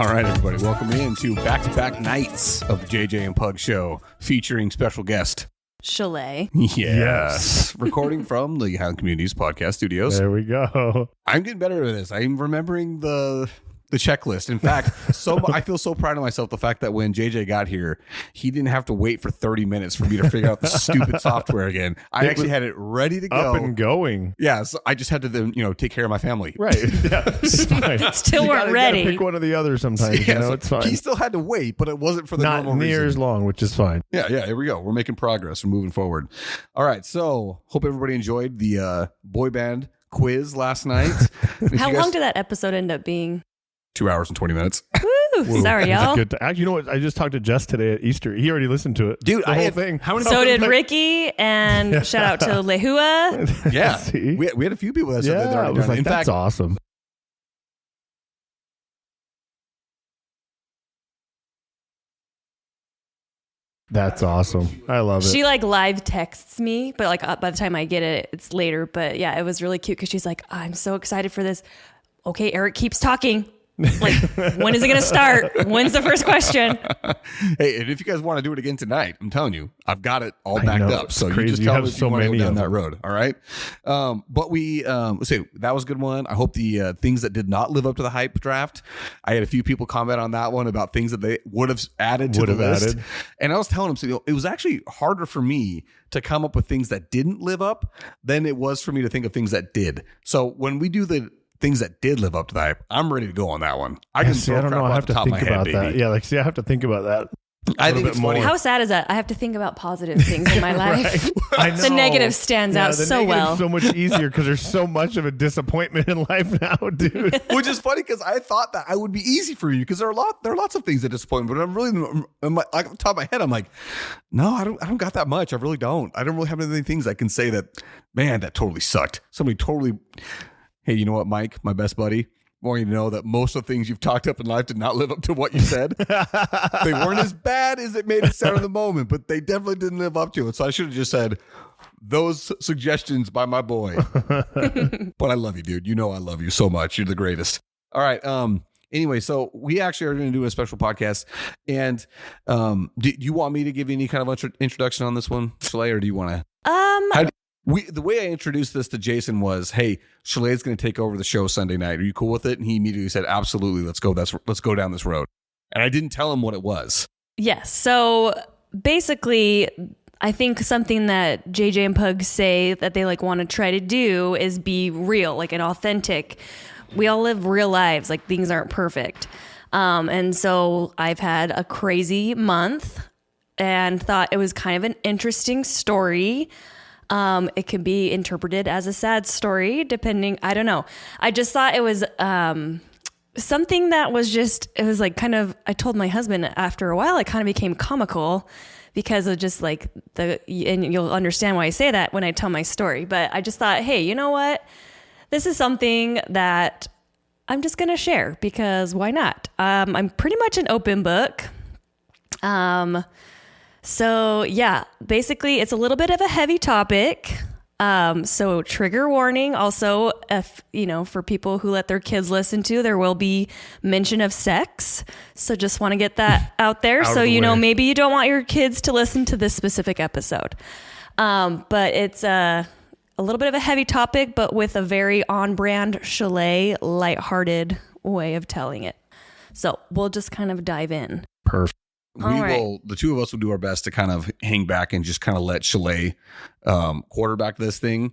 All right, everybody, welcome in to back-to-back nights of the JJ and Pug Show featuring special guest Shalae. Yes. Recording from the Highland Communities Podcast Studios. There we go. I'm getting better at this. I'm remembering the checklist. In fact, I feel so proud of myself, the fact that when JJ got here, he didn't have to wait for 30 minutes for me to figure out the stupid software again. I actually had it ready to go. Up and going. Yeah, so I just had to then, take care of my family. Right. Yeah, it's fine. Still weren't ready. You gotta pick one or the other sometimes. Yeah, it's fine. He still had to wait, but it wasn't for the Not normal near reason. as long, which is fine. Yeah, here we go. We're making progress. We're moving forward. All right, so hope everybody enjoyed the boy band quiz last night. How long did that episode end up being? 2 hours and 20 minutes. Woo, sorry, y'all. Good actually, you know what? I just talked to Jess today at Easter. He already listened to it. Dude, the whole thing. How many So did Ricky, and shout out to Lehua. Yeah. See? We had a few people that said that they'd Yeah, I already was done it. like, In that's fact, awesome. That's awesome. I love it. She live texts me, but by the time I get it, it's later. But yeah, it was really cute because she's like, I'm so excited for this. Okay, Eric keeps talking. Like, when is it going to start? When's the first question? Hey, and if you guys want to do it again tonight, I'm telling you, I've got it all backed know, up. it's So you crazy. just You tell have me if so you want to go many down of that them. road. All right. But we say that was a good one. I hope the things that did not live up to the hype draft. I had a few people comment on that one about things that they would have added to the list. And I was telling them, so it was actually harder for me to come up with things that didn't live up than it was for me to think of things that did. So when we do the things that did live up to the hype, I'm ready to go on that one. I can I don't know. I have to think about that. Yeah, I have to think about that. I think it's funny. How sad is that? I have to think about positive things in my life. I know. The negative stands out the so negative's well. so much easier because there's so much of a disappointment in life now, dude. Which is funny because I thought that I would be easy for you because there are lots of things that disappoint me. But I'm really, like on top of my head, I'm like, no, I don't got that much. I really don't. I don't really have any things I can say that, man, that totally sucked. Somebody totally. Hey, you know what, Mike, my best buddy? I want you to know that most of the things you've talked up in life did not live up to what you said. They weren't as bad as it made it sound in the moment, but they definitely didn't live up to it. So I should have just said, those suggestions by my boy. But I love you, dude. You know I love you so much. You're the greatest. All right. Anyway, so we actually are going to do a special podcast. And do you want me to give you any kind of introduction on this one, Shalae, or do you want to? The way I introduced this to Jason was, hey, Shalae's going to take over the show Sunday night. Are you cool with it? And he immediately said, absolutely. Let's go. Let's go down this road. And I didn't tell him what it was. Yes. So basically, I think something that JJ and Pug say that they want to try to do is be real, and authentic. We all live real lives. Things aren't perfect. And so I've had a crazy month and thought it was kind of an interesting story. It can be interpreted as a sad story, depending. I don't know. I just thought it was something that was I told my husband after a while, it kind of became comical because of just and you'll understand why I say that when I tell my story. But I just thought, hey, you know what? This is something that I'm just going to share because why not? I'm pretty much an open book. So yeah, basically it's a little bit of a heavy topic. So trigger warning. Also, if, for people who let their kids listen to, there will be mention of sex. So just want to get that out there. So, maybe you don't want your kids to listen to this specific episode. But it's a little bit of a heavy topic, but with a very on-brand Shalae, lighthearted way of telling it. So we'll just kind of dive in. Perfect. The two of us will do our best to kind of hang back and just kind of let Shalae quarterback this thing.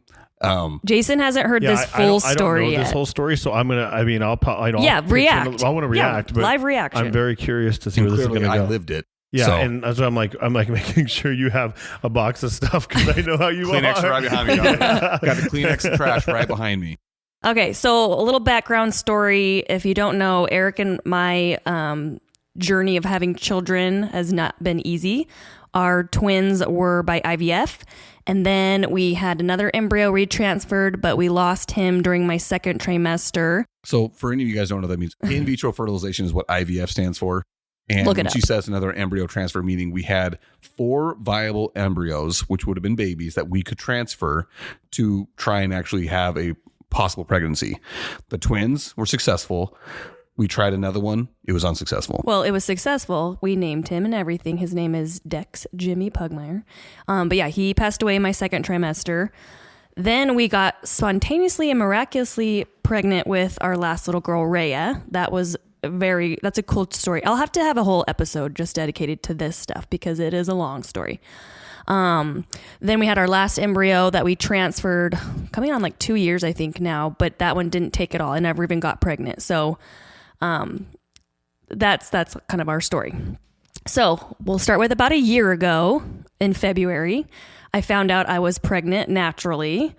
Jason hasn't heard this full story I don't know yet. this whole story, so I'm gonna. React. I want to react, but live reaction. I'm very curious to see where this is gonna go. I lived it. Yeah, so. and so I'm making sure you have a box of stuff because I know how you Kleenex are. right behind me. Got the Kleenex and trash right behind me. Okay, so a little background story. If you don't know, Eric and my journey of having children has not been easy. Our twins were by IVF, and then we had another embryo retransferred, but we lost him during my second trimester. So for any of you guys who don't know what that means, in vitro fertilization is what IVF stands for. And Look it when up. she says another embryo transfer, meaning we had 4 viable embryos, which would have been babies that we could transfer to try and actually have a possible pregnancy. The twins were successful. We tried another one. It was unsuccessful. Well, it was successful. We named him and everything. His name is Dex Jimmy Pugmire. But yeah, he passed away in my second trimester. Then we got spontaneously and miraculously pregnant with our last little girl, Rhea. That's a cool story. I'll have to have a whole episode just dedicated to this stuff because it is a long story. Then we had our last embryo that we transferred coming on like 2 years, I think now, but that one didn't take it all. I never even got pregnant. So, that's kind of our story. So we'll start with about a year ago in February. I found out I was pregnant naturally.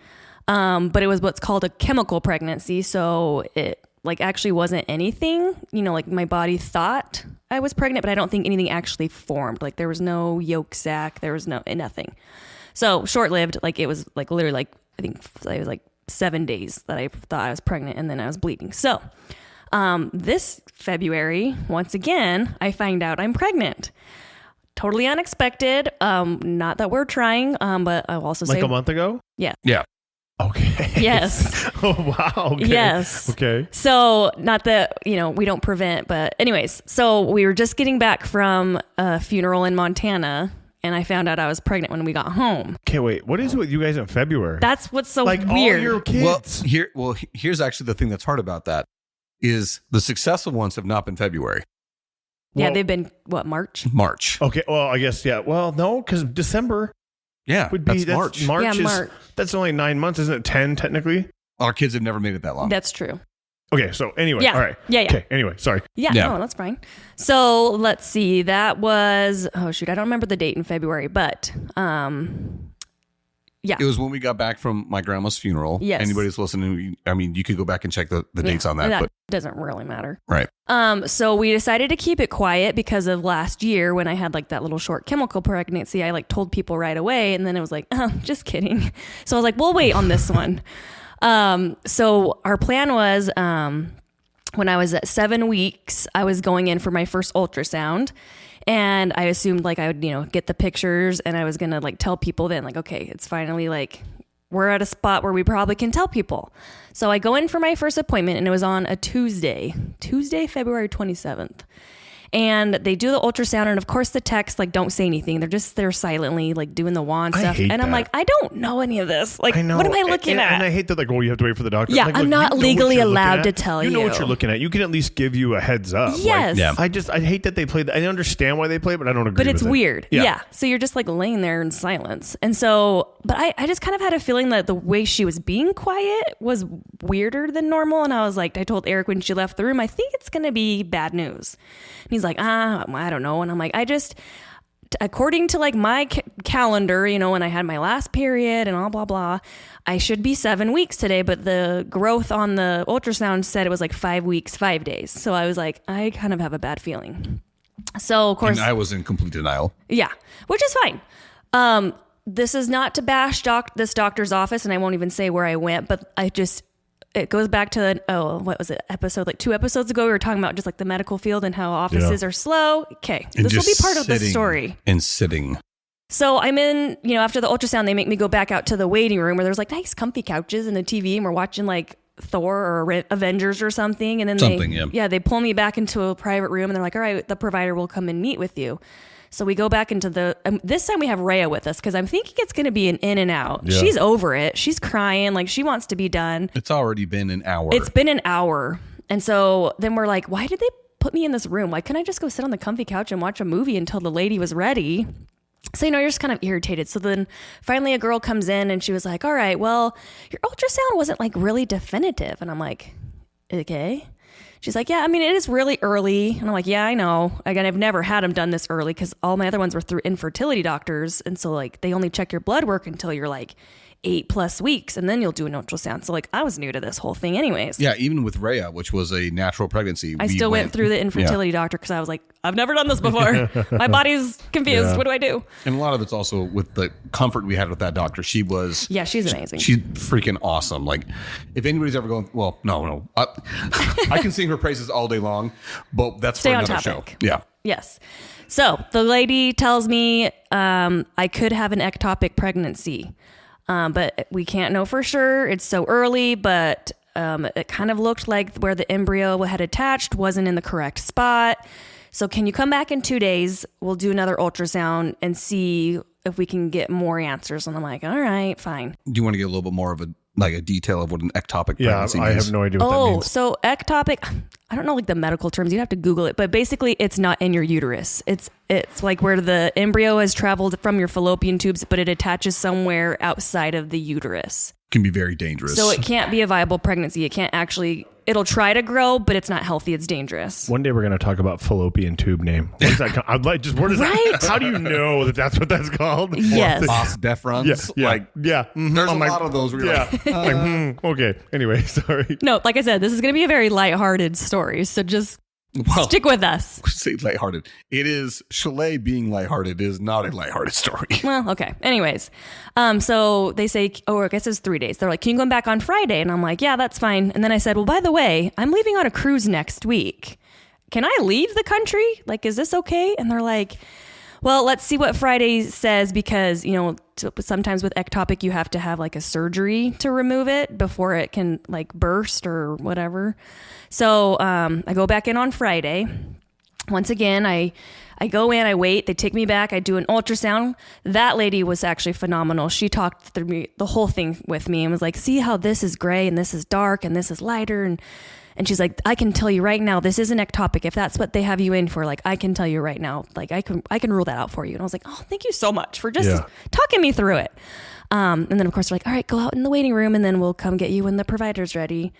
But it was what's called a chemical pregnancy. So it like actually wasn't anything, like my body thought I was pregnant, but I don't think anything actually formed. Like there was no yolk sac, there was nothing. So short-lived, like it was like literally like, I think it was like 7 days that I thought I was pregnant and then I was bleeding. So, this February, once again, I find out I'm pregnant. Totally unexpected. Not that we're trying, but I'll also say like a month ago. Yeah. Yeah. Okay. Yes. Oh, wow. Okay. Yes. Okay. So not that, we don't prevent, but anyways, so we were just getting back from a funeral in Montana and I found out I was pregnant when we got home. Okay, wait. What is it with you guys in February? That's what's so like weird. all your kids. Here's actually the thing that's hard about that is the successful ones have not been February. Yeah, they've been March? March. Okay. Well, I guess, yeah. Well, no, because December Yeah, would be that's March. March Yeah, is, March. That's only 9 months, isn't it? 10 technically. Our kids have never made it that long. That's true. Okay. So anyway, Yeah. all right. Yeah. Okay. Anyway, sorry. Yeah, Yeah. no, that's fine. So let's see. That was, I don't remember the date in February, but yeah. It was when we got back from my grandma's funeral. Yes. Anybody's listening, I mean, you could go back and check the dates on that. That But doesn't really matter. right. So we decided to keep it quiet because of last year when I had like that little short chemical pregnancy. I like told people right away and then it was like, oh, just kidding. So I was like, we'll wait on this one. So our plan was, when I was at 7 weeks, I was going in for my first ultrasound and I assumed like I would, get the pictures and I was going to like tell people then like, okay, it's finally like, we're at a spot where we probably can tell people. So I go in for my first appointment and it was on a Tuesday, February 27th. And they do the ultrasound and of course the techs like don't say anything. They're just there silently like doing the wand I stuff. hate And I'm that. like, I don't know any of this. Like, I know. what am I looking at? And I hate that, like, you have to wait for the doctor. Yeah, Like, I'm look, not you know what legally you're looking allowed at. to tell You know what you. you're looking at. You can at least give you a heads up. Yes. Yeah. I hate that they play that. I understand why they play it, but I don't agree But with it's it. weird. Yeah. Yeah. So you're just like laying there in silence. And so, but I just kind of had a feeling that the way she was being quiet was weirder than normal. And I was like, I told Eric when she left the room, I think it's going to be bad news. And he's like, I don't know. And I'm like, according to like my calendar, when I had my last period and blah, blah, blah, I should be 7 weeks today. But the growth on the ultrasound said it was like 5 weeks, 5 days. So I was like, I kind of have a bad feeling. So of course, And I was in complete denial. yeah, which is fine. This is not to bash this doctor's office, and I won't even say where I went, but it goes back to, what was it, episode, like 2 episodes ago, we were talking about just like the medical field and how offices are slow. Okay, And this will be just part of the sitting story. And sitting. So I'm in, after the ultrasound, they make me go back out to the waiting room where there's like nice comfy couches and a TV, and we're watching like Thor or Avengers or something. And then they pull me back into a private room and they're like, all right, the provider will come and meet with you. So we go back into this time we have Rhea with us because I'm thinking it's going to be an in and out. Yeah. She's over it. She's crying. Like she wants to be done. It's already been an hour. It's been an hour. And so then we're like, why did they put me in this room? Why couldn't I just go sit on the comfy couch and watch a movie until the lady was ready? So, you're just kind of irritated. So then finally a girl comes in and she was like, all right, well, your ultrasound wasn't like really definitive. And I'm like, okay. She's like, yeah, I mean, it is really early. And I'm like, yeah, I know. Again, I've never had them done this early because all my other ones were through infertility doctors. And so like they only check your blood work until you're like 8+ weeks and then you'll do an ultrasound. So like I was new to this whole thing anyways. Yeah, even with Rhea, which was a natural pregnancy. I still went through the infertility doctor because I was like, I've never done this before. My body's confused. Yeah. What do I do? And a lot of it's also with the comfort we had with that doctor. She was... Yeah, she's amazing. She's freaking awesome. Like, if anybody's ever going... Well, no. I can sing her praises all day long, but that's Stay for on another topic. show. Yeah. Yes. So the lady tells me I could have an ectopic pregnancy, but we can't know for sure. It's so early, but It kind of looked like where the embryo had attached wasn't in the correct spot. So can you come back in 2 days? We'll do another ultrasound and see if we can get more answers. And I'm like, all right, fine. Do you want to get a little bit more of a detail of what an ectopic Yeah, pregnancy I means? have no idea what that means. So ectopic, I don't know like the medical terms. You'd have to Google it, but basically it's not in your uterus. It's like where the embryo has traveled from your fallopian tubes, but it attaches somewhere outside of the uterus. Can be very dangerous. So it can't be a viable pregnancy. It can't actually, it'll try to grow, but it's not healthy. It's dangerous. One day we're going to talk about fallopian tube name. What does that? I'd like just what is Right? that? How do you know that that's what that's called? Yes. Os deferens. Yeah. Like, yeah. there's a lot of those where you're like, Okay. Anyway, sorry. No, like I said, this is going to be a very lighthearted story. So just stick with us. say lighthearted. It is Shalae being lighthearted is not a lighthearted story. Well, okay. Anyways, so they say, I guess it's 3 days. They're like, can you come back on Friday? And I'm like, yeah, that's fine. And then I said, well, by the way, I'm leaving on a cruise next week. Can I leave the country? Like, is this okay? And they're like, well, let's see what Friday says because, sometimes with ectopic, you have to have like a surgery to remove it before it can like burst or whatever. So I go back in on Friday. Once again, I go in, I wait, they take me back, I do an ultrasound. That lady was actually phenomenal. She talked through the whole thing with me and was like, see how this is gray and this is dark and this is lighter. And she's like, I can tell you right now, this isn't ectopic. If that's what they have you in for, like, I can tell you right now, like, I can rule that out for you. And I was like, oh, thank you so much for just talking me through it. And then of course they're like, all right, go out in the waiting room and then we'll come get you when the provider's ready.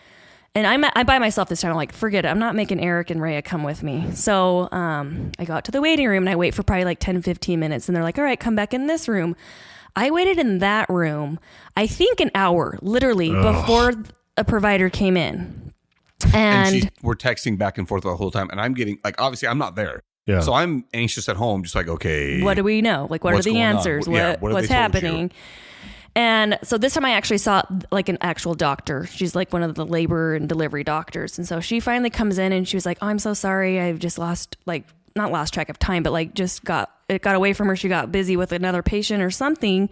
And I'm by myself this time. I'm like, forget it. I'm not making Eric and Rhea come with me. So I go out to the waiting room and I wait for probably like 10, 15 minutes. And they're like, all right, come back in this room. I waited in that room, I think an hour, literally, before a provider came in. And we're texting back and forth the whole time. And I'm getting, like, obviously I'm not there. Yeah. So I'm anxious at home, just like, okay. what do we know? Like, what are the answers? What have What's they told you? happening? And so this time I actually saw like an actual doctor. She's like one of the labor and delivery doctors. And so she finally comes in and she was like, oh, I'm so sorry. I've just not lost track of time, but like it got away from her. She got busy with another patient or something.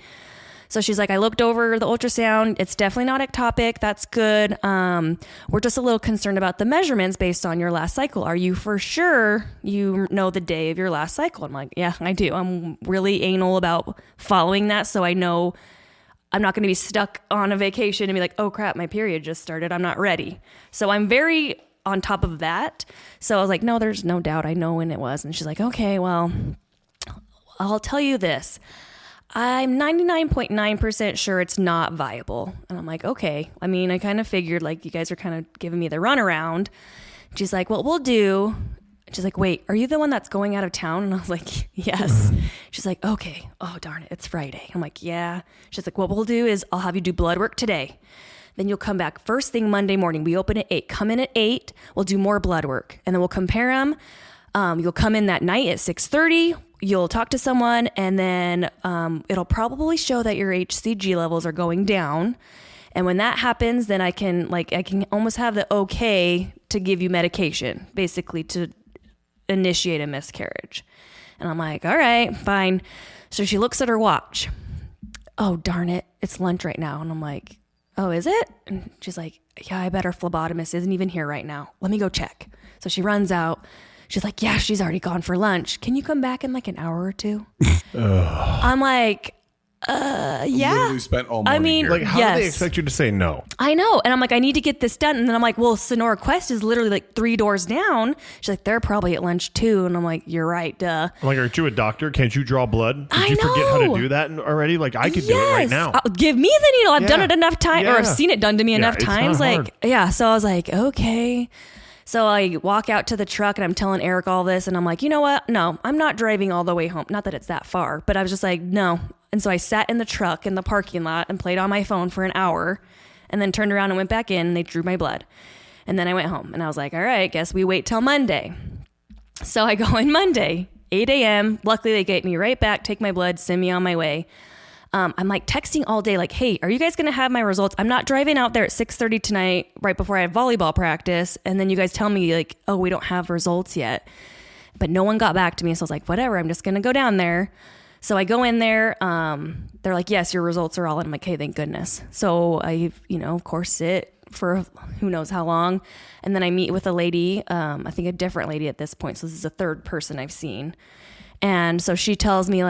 So she's like, I looked over the ultrasound. It's definitely not ectopic. That's good. We're just a little concerned about the measurements based on your last cycle. Are you for sure you know the day of your last cycle? I'm like, yeah, I do. I'm really anal about following that. So I know I'm not going to be stuck on a vacation and be like, oh crap, my period just started. I'm not ready. So I'm very on top of that. So I was like, no, there's no doubt. I know when it was. And she's like, okay, well, I'll tell you this. I'm 99.9% sure it's not viable. And I'm like, okay. I mean, I kind of figured like you guys are kind of giving me the runaround. She's like, what we'll do. She's like, wait, are you the one that's going out of town? And I was like, yes. She's like, okay. Oh, darn it. It's Friday. I'm like, yeah. She's like, what we'll do is I'll have you do blood work today. Then you'll come back first thing Monday morning. We open at 8. Come in at 8. We'll do more blood work. And then we'll compare them. You'll come in that night at 6:30. You'll talk to someone. And then it'll probably show that your HCG levels are going down. And when that happens, then I can almost have the okay to give you medication, basically to initiate a miscarriage. And I'm like, all right, fine. So she looks at her watch. Oh, darn it. It's lunch right now. And I'm like, oh, is it? And she's like, yeah, I bet our phlebotomist isn't even here right now. Let me go check. So she runs out. She's like, yeah, she's already gone for lunch. Can you come back in like an hour or two? I'm like, yeah. Literally spent all morning I mean, here. Like, how do they expect you to say no? I know. And I'm like, I need to get this done. And then I'm like, well, Sonora Quest is literally like 3 doors down. She's like, they're probably at lunch too. And I'm like, you're right, duh. I'm like, aren't you a doctor? Can't you draw blood? Did I you forget how know. to do that already? Like, I could do it right now. Give me the needle. I've done Yeah. it enough times, or I've Yeah. seen it done to me enough it's not times. hard. So I was like, okay. So I walk out to the truck and I'm telling Eric all this. And I'm like, you know what? No, I'm not driving all the way home. Not that it's that far, but I was just like, no. And so I sat in the truck in the parking lot and played on my phone for an hour and then turned around and went back in and they drew my blood. And then I went home and I was like, all right, guess we wait till Monday. So I go in Monday, 8 a.m. Luckily they get me right back, take my blood, send me on my way. I'm like texting all day, like, hey, are you guys going to have my results? I'm not driving out there at 6:30 tonight, right before I have volleyball practice. And then you guys tell me like, oh, we don't have results yet. But no one got back to me. So I was like, whatever, I'm just going to go down there. So I go in there. They're like, yes, your results are all in. I'm like, hey, thank goodness. So I, of course sit, for who knows how long. And then I meet with a lady, I think a different lady at this point. So this is a third person I've seen. And so she tells me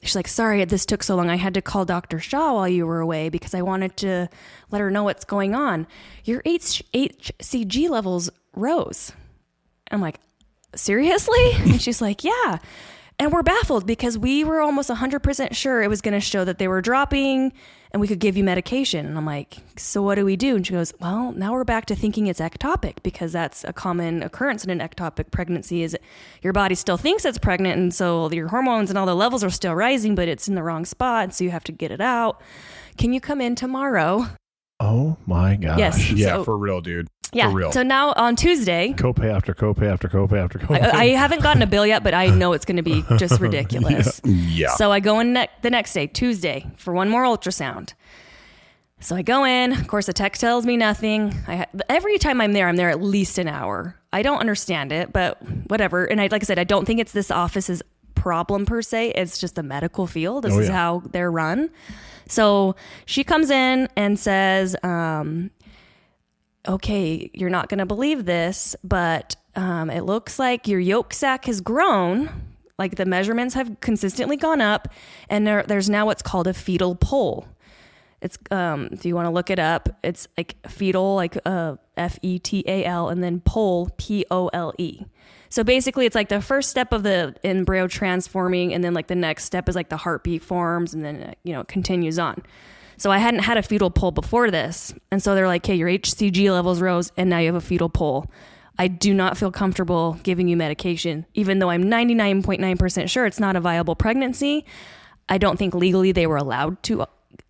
she's like, sorry, this took so long. I had to call Dr. Shaw while you were away because I wanted to let her know what's going on. Your HCG levels rose. I'm like, seriously? And she's like, yeah. And we're baffled because we were almost 100% sure it was going to show that they were dropping and we could give you medication. And I'm like, so what do we do? And she goes, well, now we're back to thinking it's ectopic because that's a common occurrence in an ectopic pregnancy is your body still thinks it's pregnant. And so your hormones and all the levels are still rising, but it's in the wrong spot. So you have to get it out. Can you come in tomorrow? Oh my gosh. Yes. Yeah, So- for real, dude. Yeah. For real. So now on Tuesday, Copay after copay after copay after copay. I haven't gotten a bill yet, but I know it's going to be just ridiculous. Yeah. So I go in the next day, Tuesday, for one more ultrasound. So I go in. Of course, the tech tells me nothing. Every time I'm there at least an hour. I don't understand it, but whatever. And like I said, I don't think it's this office's problem per se. It's just the medical field. This is how they're run. So she comes in and says, okay, you're not going to believe this, but it looks like your yolk sac has grown. Like the measurements have consistently gone up, and there's now what's called a fetal pole. It's if you want to look it up, it's like fetal, like FETAL, and then pole, POLE. So basically, it's like the first step of the embryo transforming, and then like the next step is like the heartbeat forms, and then it continues on. So I hadn't had a fetal pole before this. And so they're like, hey, your HCG levels rose and now you have a fetal pole. I do not feel comfortable giving you medication, even though I'm 99.9% sure it's not a viable pregnancy. I don't think legally they were allowed to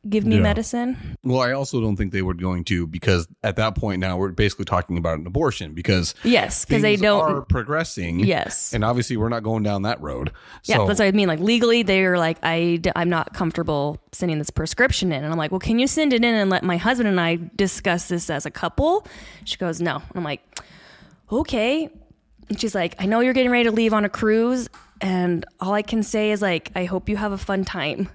give me medicine. Well, I also don't think they were going to, because at that point now we're basically talking about an abortion because yes, because they don't are progressing. Yes. And obviously we're not going down that road. Yeah, So, that's what I mean. Like legally, they're like, I'm not comfortable sending this prescription in. And I'm like, well, can you send it in and let my husband and I discuss this as a couple? She goes, no. And I'm like, okay. And she's like, I know you're getting ready to leave on a cruise. And all I can say is like, I hope you have a fun time.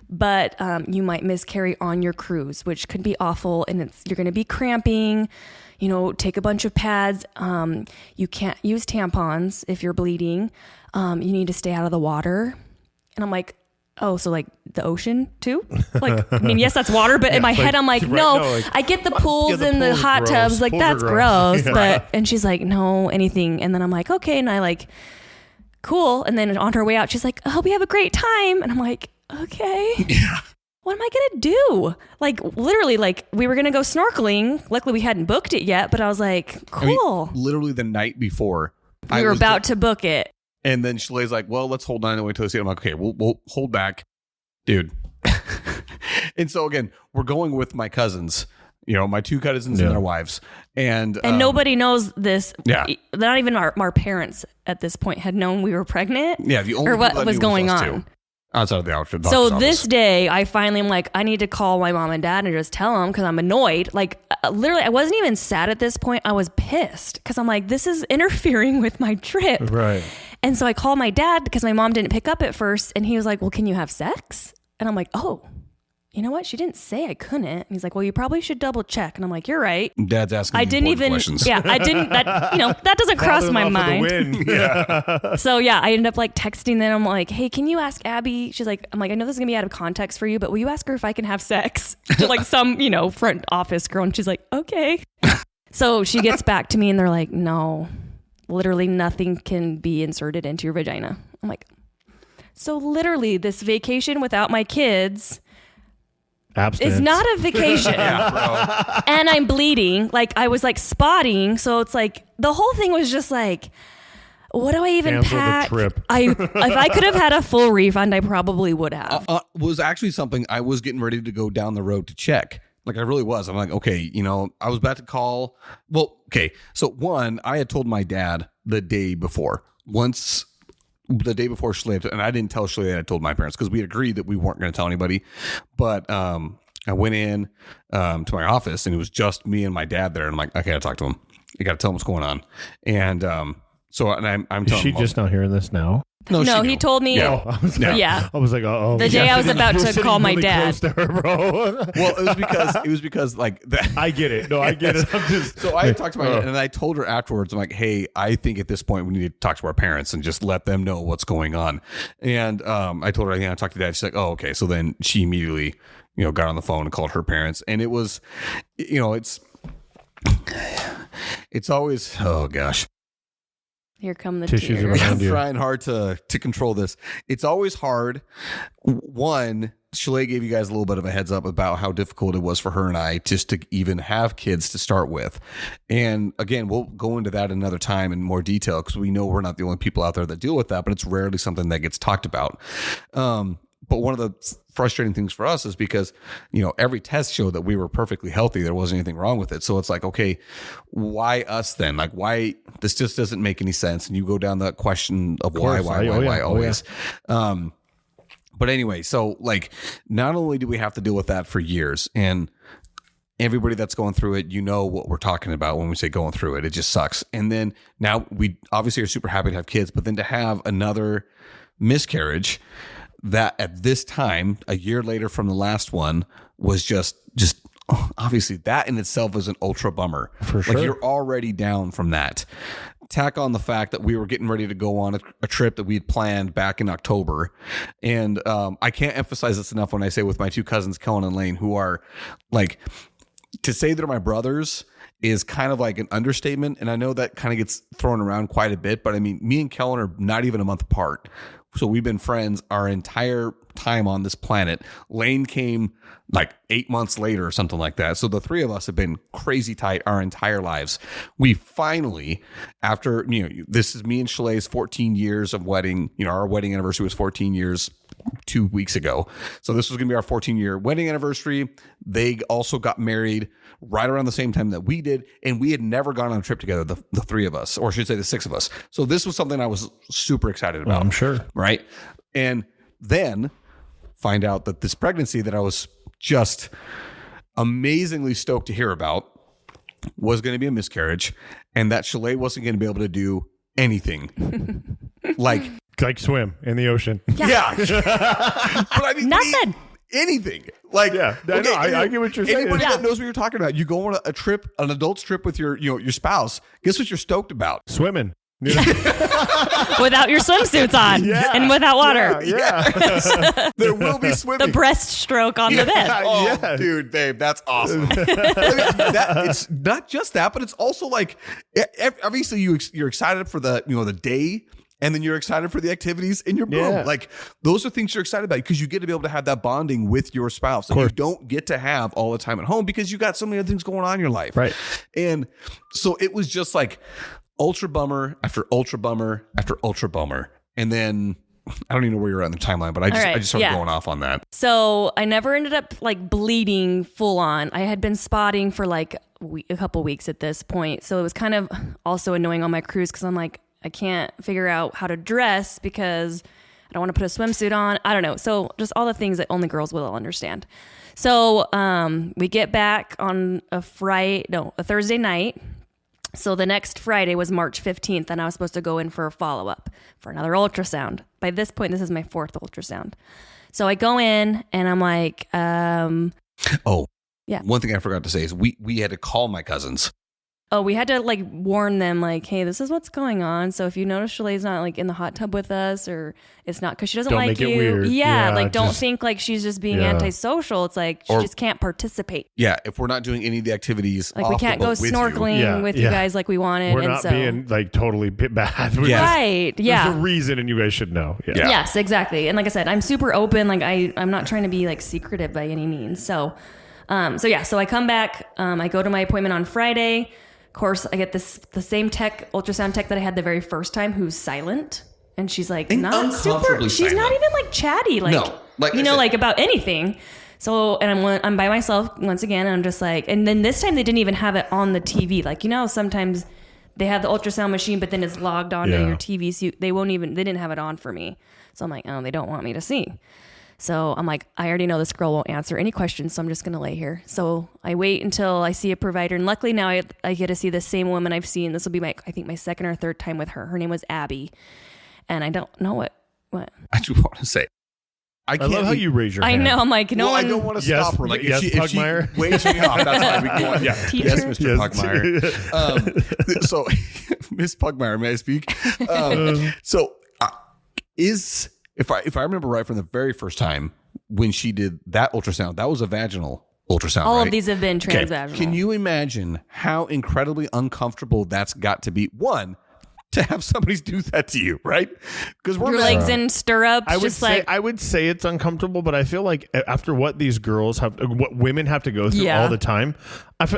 But you might miscarry on your cruise, which could be awful. And you're going to be cramping, take a bunch of pads. You can't use tampons if you're bleeding. You need to stay out of the water. And I'm like, oh, so like the ocean too? Like, I mean, yes, that's water. But in my head, I'm like, no, I get the pools and the hot tubs. Like, that's gross. Yeah. And she's like, no, anything. And then I'm like, okay. And I like, cool. And then on her way out, she's like, I hope you have a great time. And I'm like, okay. Yeah. What am I going to do? Like literally, like we were going to go snorkeling. Luckily we hadn't booked it yet, but I was like, cool. I mean, literally the night before we were about to book it. And then Shalae's like, well, let's hold on and wait till the I'm like, okay, we'll hold back, dude. And so again, we're going with my cousins, my two cousins and their wives. And nobody knows this. Yeah. Not even our parents at this point had known we were pregnant. Yeah. The only or what was going on. Two, outside of the doctor's so office. This day, I finally am like, I need to call my mom and dad and just tell them because I'm annoyed. Like literally, I wasn't even sad at this point. I was pissed because I'm like, this is interfering with my trip. Right. And so I called my dad because my mom didn't pick up at first. And he was like, well, can you have sex? And I'm like, oh, you know what? She didn't say I couldn't. And he's like, well, you probably should double check. And I'm like, you're right. Dad's asking I didn't even questions. Yeah, I didn't that doesn't cross my mind. Yeah. So yeah, I ended up like texting them. I'm like, hey, can you ask Abby? She's like, I'm like, I know this is gonna be out of context for you, but will you ask her if I can have sex? To like some, front office girl. And she's like, okay. So she gets back to me and they're like, no, literally nothing can be inserted into your vagina. I'm like, so literally this vacation without my kids Abstinence. It's not a vacation. And I'm bleeding. Like I was like spotting. So it's like the whole thing was just like, what do I even Cancel pack? the trip. If I could have had a full refund, I probably would have. Was actually something I was getting ready to go down the road to check. Like I really was. I'm like, okay, I was about to call. Well, okay. So one, I had told my dad the day before. The day before Shalae, and I didn't tell Shalae that I told my parents because we had agreed that we weren't going to tell anybody. But I went in to my office and it was just me and my dad there. And I'm like, okay, I got to talk to him. I got to tell him what's going on. And So, and I'm Is telling she Mom, just not hearing this now? No, she he knew. told me. Yeah. I was Yeah. I was like, oh. The day I was about to call my dad. Close to her, bro. Well, it was because like that. I get it. No, I get it. I'm just. So I talked to my dad, and I told her afterwards, I'm like, hey, I think at this point we need to talk to our parents and just let them know what's going on. And I told her, I talked to dad. She's like, oh, okay. So then she immediately, got on the phone and called her parents. And it was, it's always, oh gosh. Here come the Tissues tears. around I'm you. trying hard to control this. It's always hard. One, Shalae gave you guys a little bit of a heads up about how difficult it was for her and I just to even have kids to start with. And again, we'll go into that another time in more detail because we know we're not the only people out there that deal with that, but it's rarely something that gets talked about. But one of the frustrating things for us is because, every test showed that we were perfectly healthy. There wasn't anything wrong with it. So it's like, okay, why us then? Like, why this just doesn't make any sense? And you go down that question of why always. But anyway, so like, not only do we have to deal with that for years, and everybody that's going through it, what we're talking about when we say going through it. It just sucks. And then now we obviously are super happy to have kids, but then to have another miscarriage that at this time, a year later from the last one, was just obviously that in itself is an ultra bummer. For sure. Like, you're already down from that. Tack on the fact that we were getting ready to go on a trip that we had planned back in October. And I can't emphasize this enough when I say with my two cousins, Kellen and Lane, who are like, to say they're my brothers is kind of like an understatement. And I know that kind of gets thrown around quite a bit, but I mean, me and Kellen are not even a month apart. So we've been friends our entire time on this planet. Lane came like 8 months later or something like that. So the three of us have been crazy tight our entire lives. We finally, after, this is me and Shalae's 14 years of wedding. Our wedding anniversary was 14 years 2 weeks ago. So this was going to be our 14-year wedding anniversary. They also got married right around the same time that we did. And we had never gone on a trip together, the three of us, or I should say the six of us. So this was something I was super excited about. I'm sure. Right. And then find out that this pregnancy that I was just amazingly stoked to hear about was going to be a miscarriage, and that Shalae wasn't going to be able to do anything. Like swim in the ocean. yeah. But I mean, Nothing. anything. Like, Yeah, I get what you're saying. Anybody Yeah. that knows what you're talking about, you go on a trip, an adult's trip with your spouse. Guess what you're stoked about? Swimming. Without your swimsuits on Yeah. and without water. Yeah. There will be The swimming. breaststroke on the bed. Oh, Yeah. dude, babe, that's awesome. I mean, it's not just that, but it's also like, obviously you're excited for the day, and then you're excited for the activities in your room. Yeah. Like, those are things you're excited about because you get to be able to have that bonding with your spouse that you don't get to have all the time at home because you got so many other things going on in your life. Right. And so it was just like ultra bummer after ultra bummer after ultra bummer. And then I don't even know where you're at in the timeline, but I just started going off on that. So I never ended up like bleeding full on. I had been spotting for like a couple weeks at this point. So it was kind of also annoying on my cruise because I'm like, I can't figure out how to dress because I don't want to put a swimsuit on. I don't know. So just all the things that only girls will understand. So we get back on a Thursday night. So the next Friday was March 15th, and I was supposed to go in for a follow-up for another ultrasound. By this point, this is my fourth ultrasound. So I go in, and I'm like, Oh, yeah. One thing I forgot to say is we had to call my cousins. Oh, we had to like warn them, like, hey, this is what's going on. So if you notice Shalae's not like in the hot tub with us, or it's not because she doesn't Don't like make it you. weird. Yeah, Yeah, like don't just- think like she's just being Yeah. antisocial. It's like she Or- just can't participate. Yeah, if we're not doing any of the activities, Like we off the can't go boat with you. snorkeling Yeah, with you yeah. guys like we wanted. We're and not so, being like totally bad. We're Yeah. just- right. Yeah. There's a reason, and you guys should know. Yeah. Yes, exactly. And like I said, I'm super open. Like I'm not trying to be like secretive by any means. So I come back. I go to my appointment on Friday. Of course, I get the same ultrasound tech that I had the very first time, who's silent, and she's like not super. Uncomfortably She's not silent. even like chatty, like No, like I said. like about anything. So, and I'm by myself once again, and I'm just like, and then this time they didn't even have it on the TV. Like, sometimes they have the ultrasound machine, but then it's logged onto Yeah. your TV, so they didn't have it on for me. So I'm like, oh, they don't want me to see. So I'm like, I already know this girl won't answer any questions, so I'm just going to lay here. So I wait until I see a provider. And luckily now I get to see the same woman I've seen. This will be I think my second or third time with her. Her name was Abby. And I don't know what. I just want to say, I love how you raise your hand. I know. I'm like, no one. I don't want to stop her. Like, yes, if she Pugmire. waves me off, that's fine. We can go on. Yeah. Teacher? Yes, Mr. Yes. Pugmire. So, Miss Pugmire, may I speak? If I remember right from the very first time when she did that ultrasound, that was a vaginal ultrasound. All right? of these have been transvaginal. Can you imagine how incredibly uncomfortable that's got to be? One, to have somebody do that to you, right? Because Your legs in stirrups, I would say it's uncomfortable, but I feel like after what these girls what women have to go through all the time,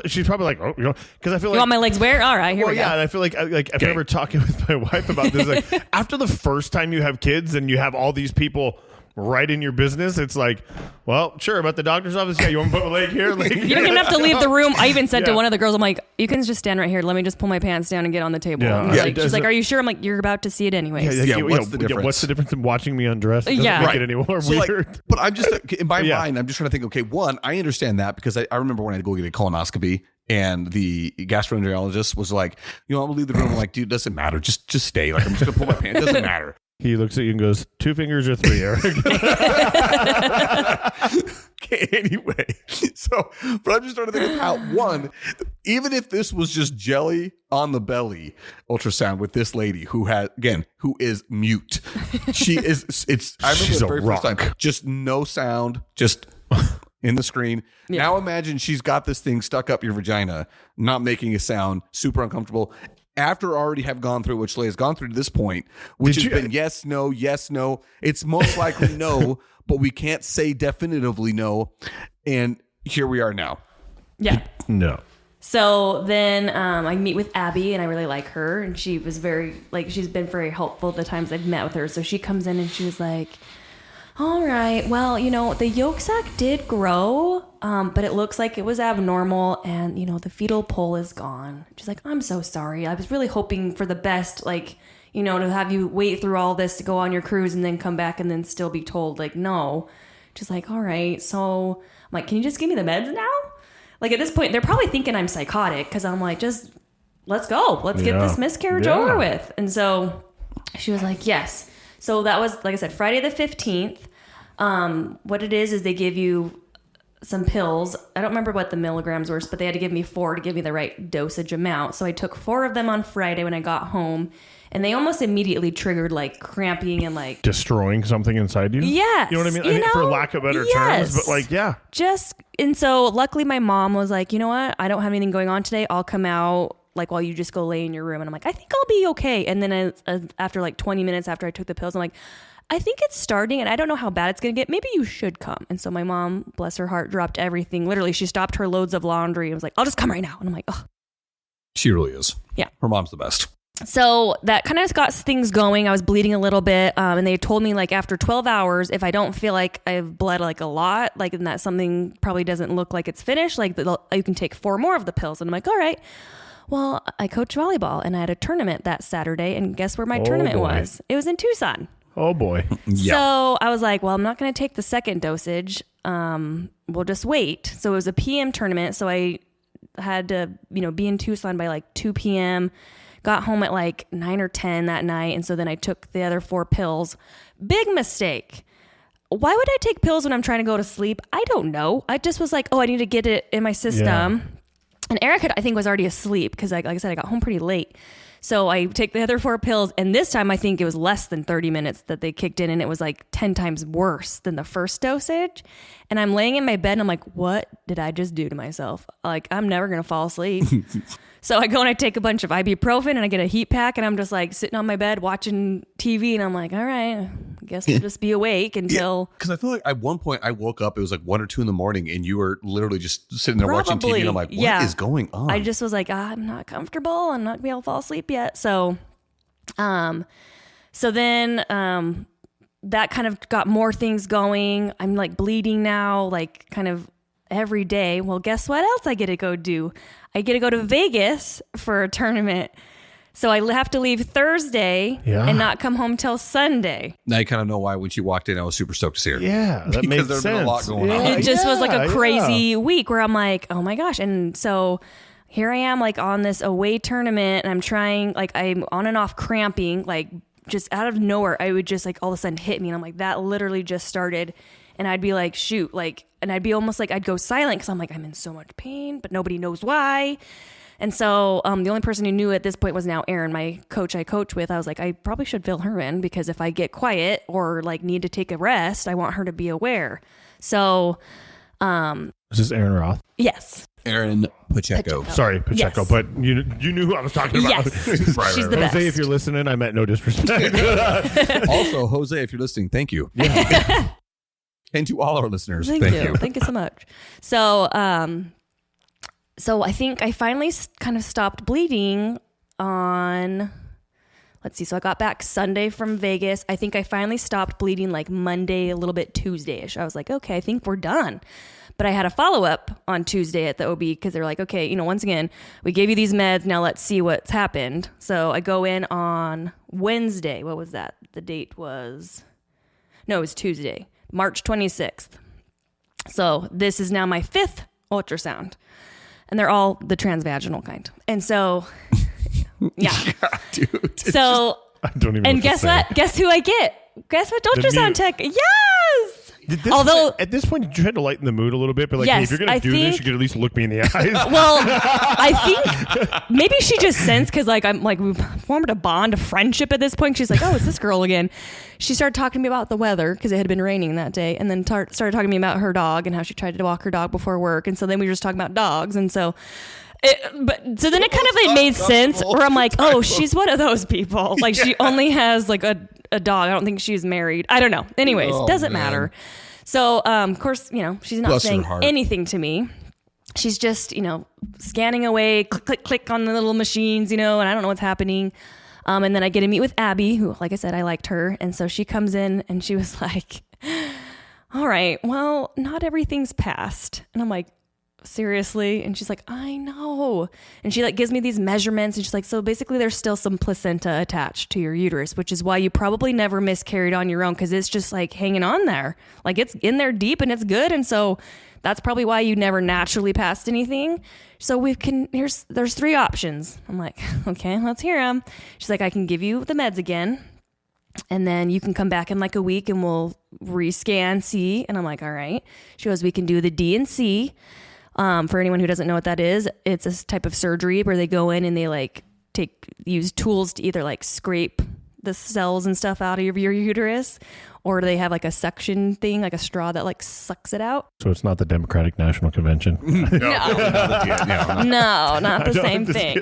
she's probably like, because I feel you want my legs where? All right, here we go. Yeah, and I feel like if I ever talking with my wife about this, like after the first time you have kids and you have all these people right in your business, it's like, well, sure, about the doctor's office, yeah, you want to put a leg here? Like, You don't even have to leave the room. I even said to one of the girls, I'm like, you can just stand right here. Let me just pull my pants down and get on the table. Yeah. She's like, are you sure? I'm like, you're about to see it anyways. What's the difference? What's the difference in watching me undress? It doesn't make it any more weird. But I'm just, in my mind, I'm just trying to think, okay, one, I understand that because I remember when I had to go get a colonoscopy and the gastroenterologist was like, I'm going to leave the room. I'm like, dude, it doesn't matter. Just stay. Like, I'm just going to pull my pants. It doesn't matter. He looks at you and goes, 2 fingers or 3, Eric? Okay, anyway, but I'm just trying to think of how, one, even if this was just jelly on the belly ultrasound with this lady who is mute. She is, I remember She's the a very rock. first time, just no sound, just in the screen. Yeah. Now imagine she's got this thing stuck up your vagina, not making a sound, super uncomfortable. After already have gone through what Shalae has gone through to this point, which has been yes, no. It's most likely no, but we can't say definitively no. And here we are now. Yeah. No. So then I meet with Abby, and I really like her. And she was she's been very helpful the times I've met with her. So she comes in and she was like, all right, well, the yolk sac did grow, but it looks like it was abnormal, and, the fetal pole is gone. She's like, I'm so sorry. I was really hoping for the best, to have you wait through all this to go on your cruise and then come back and then still be told, no. She's like, all right. So I'm like, can you just give me the meds now? Like, at this point, they're probably thinking I'm psychotic because I'm like, just let's go. Let's get this miscarriage over with. And so she was like, yes. So that was, like I said, Friday the 15th. What it is they give you some pills. I don't remember what the milligrams were, but they had to give me 4 to give me the right dosage amount. So I took 4 of them on Friday when I got home, and they almost immediately triggered cramping and destroying something inside you. Yes. You know what I mean? For lack of better terms, but and so luckily my mom was like, you know what? I don't have anything going on today. I'll come out while you just go lay in your room. And I'm like, I think I'll be okay. And then after 20 minutes after I took the pills, I'm like, I think it's starting and I don't know how bad it's going to get. Maybe you should come. And so my mom, bless her heart, dropped everything. Literally, she stopped her loads of laundry and was like, I'll just come right now. And I'm like, oh. She really is. Yeah. Her mom's the best. So that kind of got things going. I was bleeding a little bit. And they told me after 12 hours, if I don't feel like I've bled a lot, and that something probably doesn't look like it's finished, you can take 4 more of the pills. And I'm like, all right. Well, I coach volleyball and I had a tournament that Saturday. And guess where my tournament was? It was in Tucson. Oh boy. Yeah. So I was like, well, I'm not going to take the second dosage. We'll just wait. So it was a PM tournament. So I had to, be in Tucson by 2 PM, got home at 9 or 10 that night. And so then I took the other 4 pills. Big mistake. Why would I take pills when I'm trying to go to sleep? I don't know. I just was like, I need to get it in my system. Yeah. And Eric I think was already asleep because like I said, I got home pretty late. So I take the other 4 pills, and this time I think it was less than 30 minutes that they kicked in, and it was 10 times worse than the first dosage. And I'm laying in my bed, and I'm like, what did I just do to myself? I'm never going to fall asleep. So I go and I take a bunch of ibuprofen, and I get a heat pack, and I'm just sitting on my bed watching TV, and I'm like, all right, I guess we'll just be awake until... Because I feel like at one point I woke up, it was 1 or 2 in the morning, and you were literally just sitting there watching TV, and I'm like, what is going on? I just was like, I'm not comfortable. I'm not going to be able to fall asleep yet. So then that kind of got more things going. I'm bleeding now, kind of every day. Well, guess what else I get to go do? I get to go to Vegas for a tournament. So I have to leave Thursday and not come home till Sunday. Now you kind of know why when she walked in, I was super stoked to see her. Yeah, that Because makes there'd sense. been a lot going on. It just was like a crazy week where I'm like, oh my gosh. And so here I am like on this away tournament and I'm trying, like I'm on and off cramping, like just out of nowhere. I would just like all of a sudden hit me. And I'm like, that literally just started. And I'd be like, shoot, like, and I'd be almost like, I'd go silent because I'm like, I'm in so much pain, but nobody knows why. And so the only person who knew at this point was now Erin, my coach I coach with. I was like, I probably should fill her in because if I get quiet or like need to take a rest, I want her to be aware. So, Is this Erin Roth? yes. Erin Pacheco. Sorry, Pacheco, Yes. but you knew who I was talking about. Yes. Right, She's the Jose, best. if you're listening, I meant no disrespect. Also, Jose, if you're listening, thank you. Yeah. And to all our listeners, thank you. Thank you so much. So, so I think I finally kind of stopped bleeding on, let's see. So I got back Sunday from Vegas. I think I finally stopped bleeding like Monday, a little bit Tuesday-ish. I was like, okay, I think we're done. But I had a follow-up on Tuesday at the OB because they're like, okay, once again, we gave you these meds. Now let's see what's happened. So I go in on Wednesday. What was that? The date was, no, it was Tuesday, March 26th. So this is now my 5th ultrasound. And they're all the transvaginal kind. And so, yeah. Dude. So, I don't even. and know guess to say. what? Guess who I get? Guess what ultrasound mute. tech? Yes! Although at this point, you tried to lighten the mood a little bit, but like, Yes, hey, if you're gonna I do this, think- you could at least look me in the eyes. Well, I think maybe she just sensed because like I'm like we've formed a bond of friendship at this point. She's like, oh, it's this girl again. She started talking to me about the weather because it had been raining that day, and then started talking to me about her dog and how she tried to walk her dog before work. And so then we were just talking about dogs, and so. So then it kind of like made sense where I'm like, oh, she's one of those people. Like she only has like a dog. I don't think she's married. I don't know. Anyways, doesn't matter. So, of course, she's not Bless her saying heart. anything to me. She's just, scanning away, click, click, click on the little machines, and I don't know what's happening. And then I get to meet with Abby, who, like I said, I liked her. And so she comes in and she was like, all right, well, not everything's passed. And I'm like, seriously? And she's like, I know. And she like gives me these measurements and she's like, so basically there's still some placenta attached to your uterus, which is why you probably never miscarried on your own, because it's just like hanging on there, like it's in there deep and it's good. And so that's probably why you never naturally passed anything. So there's 3 options. I'm like, okay, let's hear them. She's like, I can give you the meds again, and then you can come back in like a week and we'll rescan C. And I'm like, all right. She goes, we can do the D and C. For anyone who doesn't know what that is, it's a type of surgery where they go in and they like use tools to either like scrape the cells and stuff out of your uterus, or they have like a suction thing, like a straw that like sucks it out. So it's not the Democratic National Convention. No, not the same thing.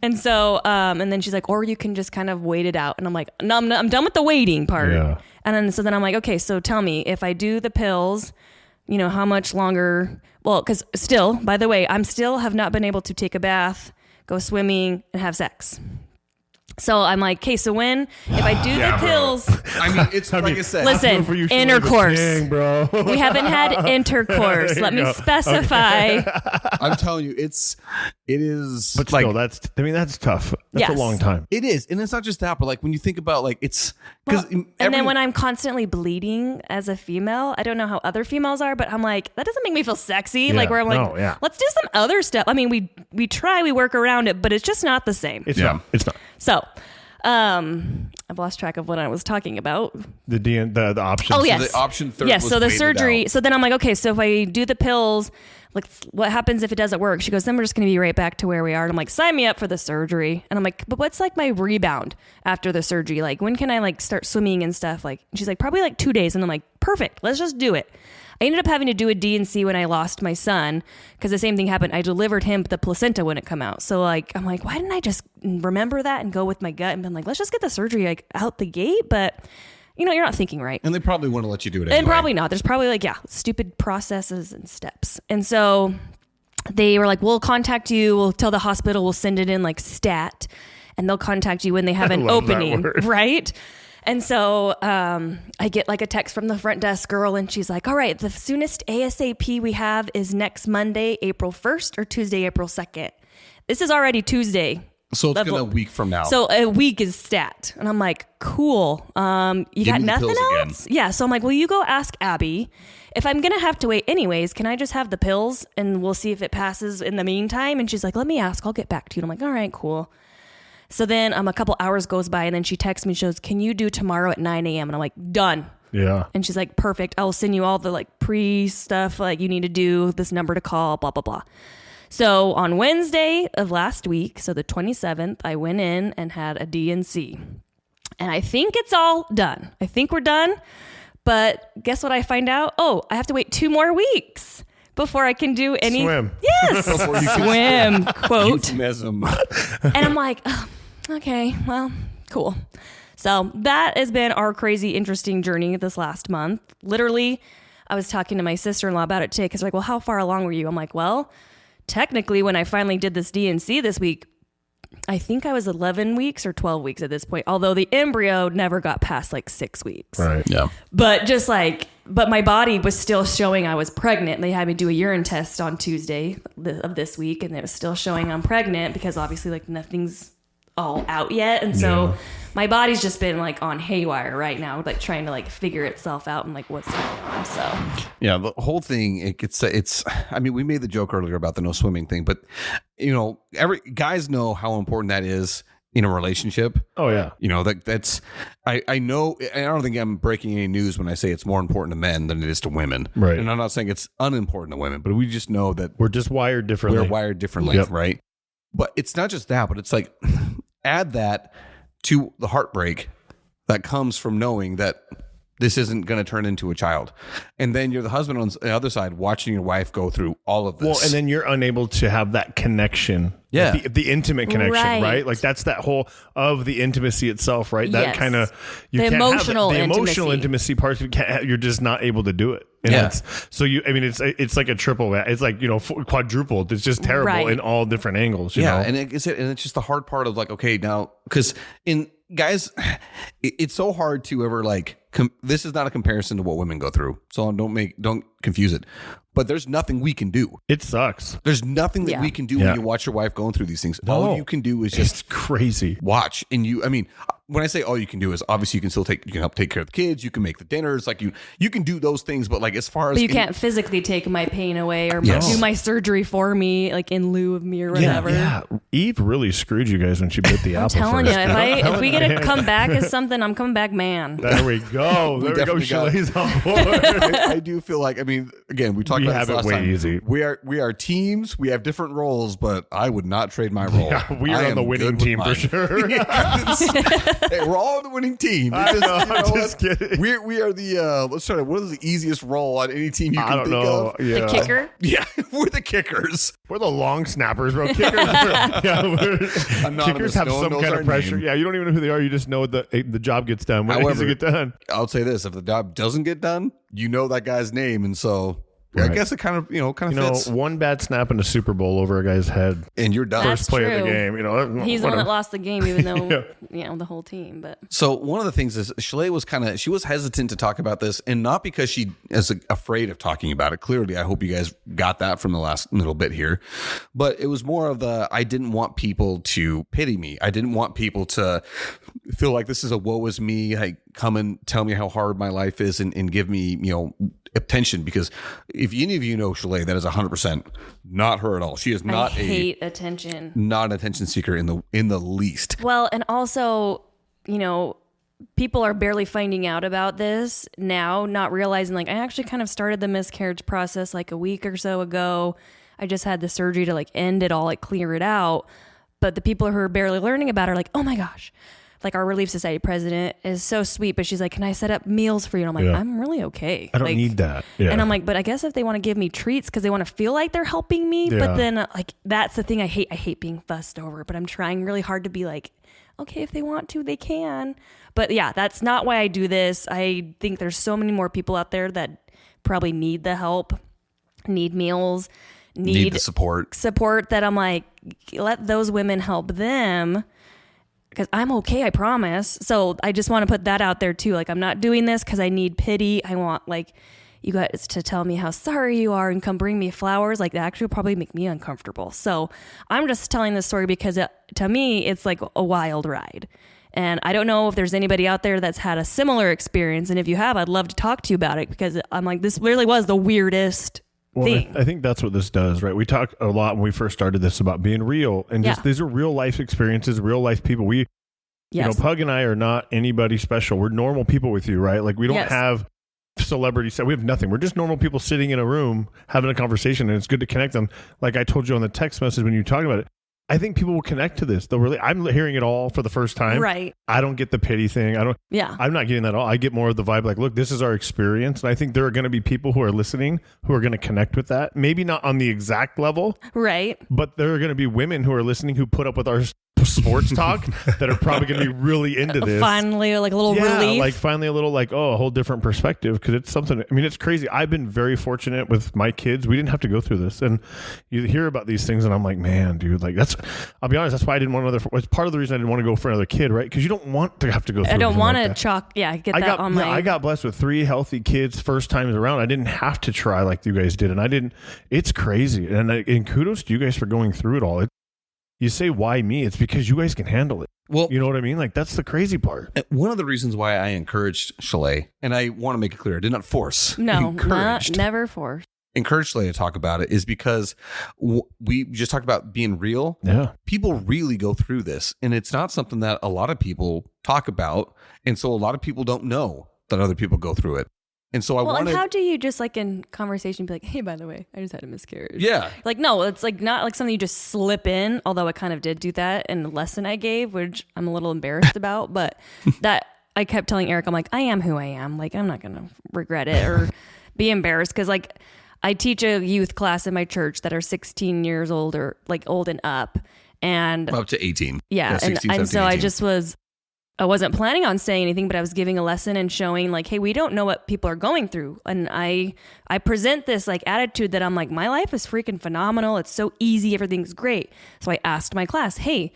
And so, and then she's like, or you can just kind of wait it out. And I'm like, no, I'm done with the waiting part. Yeah. And then I'm like, okay, so tell me, if I do the pills, how much longer? Well, because still, by the way, have not been able to take a bath, go swimming, and have sex. So I'm like, okay, so if I do the pills, I mean, it's like I said. listen, For you, intercourse. King, bro. We haven't had intercourse. Let me specify. I'm telling you, it is. But like, still, that's tough. That's Yes. a long time. it is, and it's not just that, but like when you think about like it's Well, because and then when I'm constantly bleeding as a female, I don't know how other females are, but I'm like, that doesn't make me feel sexy. Yeah, Like where I'm like, no, yeah. let's do some other stuff. I mean, we try, we work around it, but it's just not the same. It's Yeah. not. It's not. So, I've lost track of what I was talking about. The options. Oh, yes. the option 3 Yes. was So the waited surgery. out. So then I'm like, okay, so if I do the pills, like what happens if it doesn't work? She goes, then we're just going to be right back to where we are. And I'm like, sign me up for the surgery. And I'm like, but what's like my rebound after the surgery? Like when can I like start swimming and stuff? Like she's like, probably like 2 days. And I'm like, perfect. Let's just do it. I ended up having to do a D&C when I lost my son because the same thing happened. I delivered him, but the placenta wouldn't come out. So like, I'm like, why didn't I just remember that and go with my gut and been like, let's just get the surgery like out the gate. But you're not thinking right. And they probably want to let you do it anyway. And probably not. There's probably like, stupid processes and steps. And so they were like, we'll contact you. We'll tell the hospital, we'll send it in like stat, and they'll contact you when they have an love that opening. word. Right. And so I get like a text from the front desk girl, and she's like, all right, the soonest ASAP we have is next Monday, April 1st or Tuesday, April 2nd. This is already Tuesday. So it's gonna a week from now. So a week is stat. And I'm like, cool. You got nothing else? Again. Yeah. So I'm like, well, you go ask Abby. If I'm going to have to wait anyways, can I just have the pills and we'll see if it passes in the meantime? And she's like, let me ask. I'll get back to you. And I'm like, all right, cool. So then a couple hours goes by and then she texts me, she goes, can you do tomorrow at 9 a.m.? And I'm like, done. Yeah. And she's like, perfect. I'll send you all the like pre stuff like you need to do, this number to call, blah, blah, blah. So on Wednesday of last week, so the 27th, I went in and had a DNC. And I think it's all done. I think we're done. But guess what I find out? Oh, I have to wait 2 more weeks before I can do any... Swim. Yes. Swim, quote. Euphemism. And I'm like, oh, okay, well, cool. So that has been our crazy, interesting journey this last month. Literally, I was talking to my sister-in-law about it today because like, well, how far along were you? I'm like, well, technically, when I finally did this DNC this week, I think I was 11 weeks or 12 weeks at this point, although the embryo never got past like 6 weeks. Right. Yeah. But but my body was still showing I was pregnant. They had me do a urine test on Tuesday of this week, and it was still showing I'm pregnant because obviously like nothing's all out yet. And so my body's just been like on haywire right now, like trying to like figure itself out and like what's going on. So yeah, the whole thing, it's, I mean, we made the joke earlier about the no swimming thing, but you know, guys know how important that is in a relationship. Oh yeah. You know, that's, I know, I don't think I'm breaking any news when I say it's more important to men than it is to women. Right. And I'm not saying it's unimportant to women, but we just know that we're just wired differently. We're wired differently, right? But it's not just that, but it's like, add that to the heartbreak that comes from knowing that this isn't going to turn into a child. And then you're the husband on the other side watching your wife go through all of this. Well, and then you're unable to have that connection. Yeah. The intimate connection, right? Like that's that whole of the intimacy itself, right? That kind of, you can't emotional have the emotional intimacy parts. You're just not able to do it. And it's like a triple, it's like, you know, quadrupled. It's just terrible in all different angles. You know? And it's just the hard part of like, okay, now, because guys, it's so hard to ever like, this is not a comparison to what women go through. So don't confuse it. But there's nothing we can do. It sucks. There's nothing that we can do when you watch your wife going through these things. All you can do is just crazy watch. And when I say all you can do is obviously you can help take care of the kids. You can make the dinners. Like you can do those things. But like as far as but you can't physically take my pain away or do my surgery for me, like in lieu of me or whatever. Yeah. Eve really screwed you guys when she bit the apple. I'm telling first. you, if we get to come back as something, I'm coming back, man. There we go. There we go. Shalae's on board. I do feel like, again, we talked about this last time. Easy. We are teams. We have different roles, but I would not trade my role. Yeah, we are on the winning team for sure. Hey, we're all on the winning team. I'm just kidding. We are the let's try to. What is the easiest role on any team you can think of? Yeah. The kicker. Yeah, we're the kickers. We're the long snappers, bro. Kickers. Kickers have some kind of pressure. Name. Yeah, you don't even know who they are. You just know the job gets done. When it needs to get done. I'll say this: if the job doesn't get done, you know that guy's name, and so. Right. I guess it kind of fits. One bad snap in a Super Bowl over a guy's head, and you're done. First play of the game. He's the one that lost the game, even though the whole team. But so one of the things is Shalae was hesitant to talk about this, and not because she is afraid of talking about it. Clearly, I hope you guys got that from the last little bit here, but it was more of I didn't want people to pity me. I didn't want people to feel like this is a woe is me. Like come and tell me how hard my life is, and give me attention, because if any of you know Shalae, that is 100% not her at all. She is not attention, not an attention seeker in the least. Well, and also, people are barely finding out about this now, not realizing like I actually kind of started the miscarriage process like a week or so ago. I just had the surgery to like end it all, like clear it out. But the people who are barely learning about it are like, oh my gosh. Like our Relief Society president is so sweet, but she's like, can I set up meals for you? And I'm like, I'm really okay. I don't need that. Yeah. And I'm like, but I guess if they want to give me treats because they want to feel like they're helping me. But then like, that's the thing I hate. I hate being fussed over, but I'm trying really hard to be like, okay, if they want to, they can. But yeah, that's not why I do this. I think there's so many more people out there that probably need the help, need meals, need the support that I'm like, let those women help them. Because I'm okay, I promise. So I just want to put that out there too. Like I'm not doing this because I need pity. I want like, you guys to tell me how sorry you are and come bring me flowers, like that actually will probably make me uncomfortable. So I'm just telling this story because to me, it's like a wild ride. And I don't know if there's anybody out there that's had a similar experience. And if you have, I'd love to talk to you about it, because I'm like, this really was the weirdest thing. I think that's what this does, right? We talked a lot when we first started this about being real, and just these are real life experiences, real life people. You know, Pug and I are not anybody special. We're normal people with you, right? Like we don't have celebrity. We have nothing. We're just normal people sitting in a room having a conversation, and it's good to connect them. Like I told you on the text message when you talked about it, I think people will connect to this. They'll really. I'm hearing it all for the first time. Right. I don't get the pity thing. I'm not getting that at all. I get more of the vibe. Like, look, this is our experience, and I think there are going to be people who are listening who are going to connect with that. Maybe not on the exact level, right? But there are going to be women who are listening who put up with our sports talk that are probably going to be really into this. Finally, like a little relief. Like finally a little like, a whole different perspective, because it's something. I mean, it's crazy. I've been very fortunate with my kids. We didn't have to go through this, and you hear about these things, and I'm like, man, dude, like I'll be honest. That's why I didn't want another. It's part of the reason I didn't want to go for another kid, right? Because you don't want to have to go through. I don't want to get on my. I got blessed with 3 healthy kids first times around. I didn't have to try like you guys did, and I didn't. It's crazy, and kudos to you guys for going through it all. You say, why me? It's because you guys can handle it. Well, you know what I mean? Like, that's the crazy part. One of the reasons why I encouraged Shalae, and I want to make it clear, I did not force. No, never force. Encouraged Shalae to talk about it is because we just talked about being real. Yeah. People really go through this, and it's not something that a lot of people talk about. And so a lot of people don't know that other people go through it. And so and how do you just like in conversation be like, hey, by the way, I just had a miscarriage? Yeah. Like, no, it's like not like something you just slip in, although I kind of did do that in the lesson I gave, which I'm a little embarrassed about. But that I kept telling Eric, I'm like, I am who I am. Like, I'm not going to regret it or be embarrassed. Because like I teach a youth class in my church that are 16 years old or like old and up. And up to 18. Yeah. 16, and 17, so 18. I wasn't planning on saying anything, but I was giving a lesson and showing like, hey, we don't know what people are going through. And I present this like attitude that I'm like, my life is freaking phenomenal. It's so easy. Everything's great. So I asked my class, hey,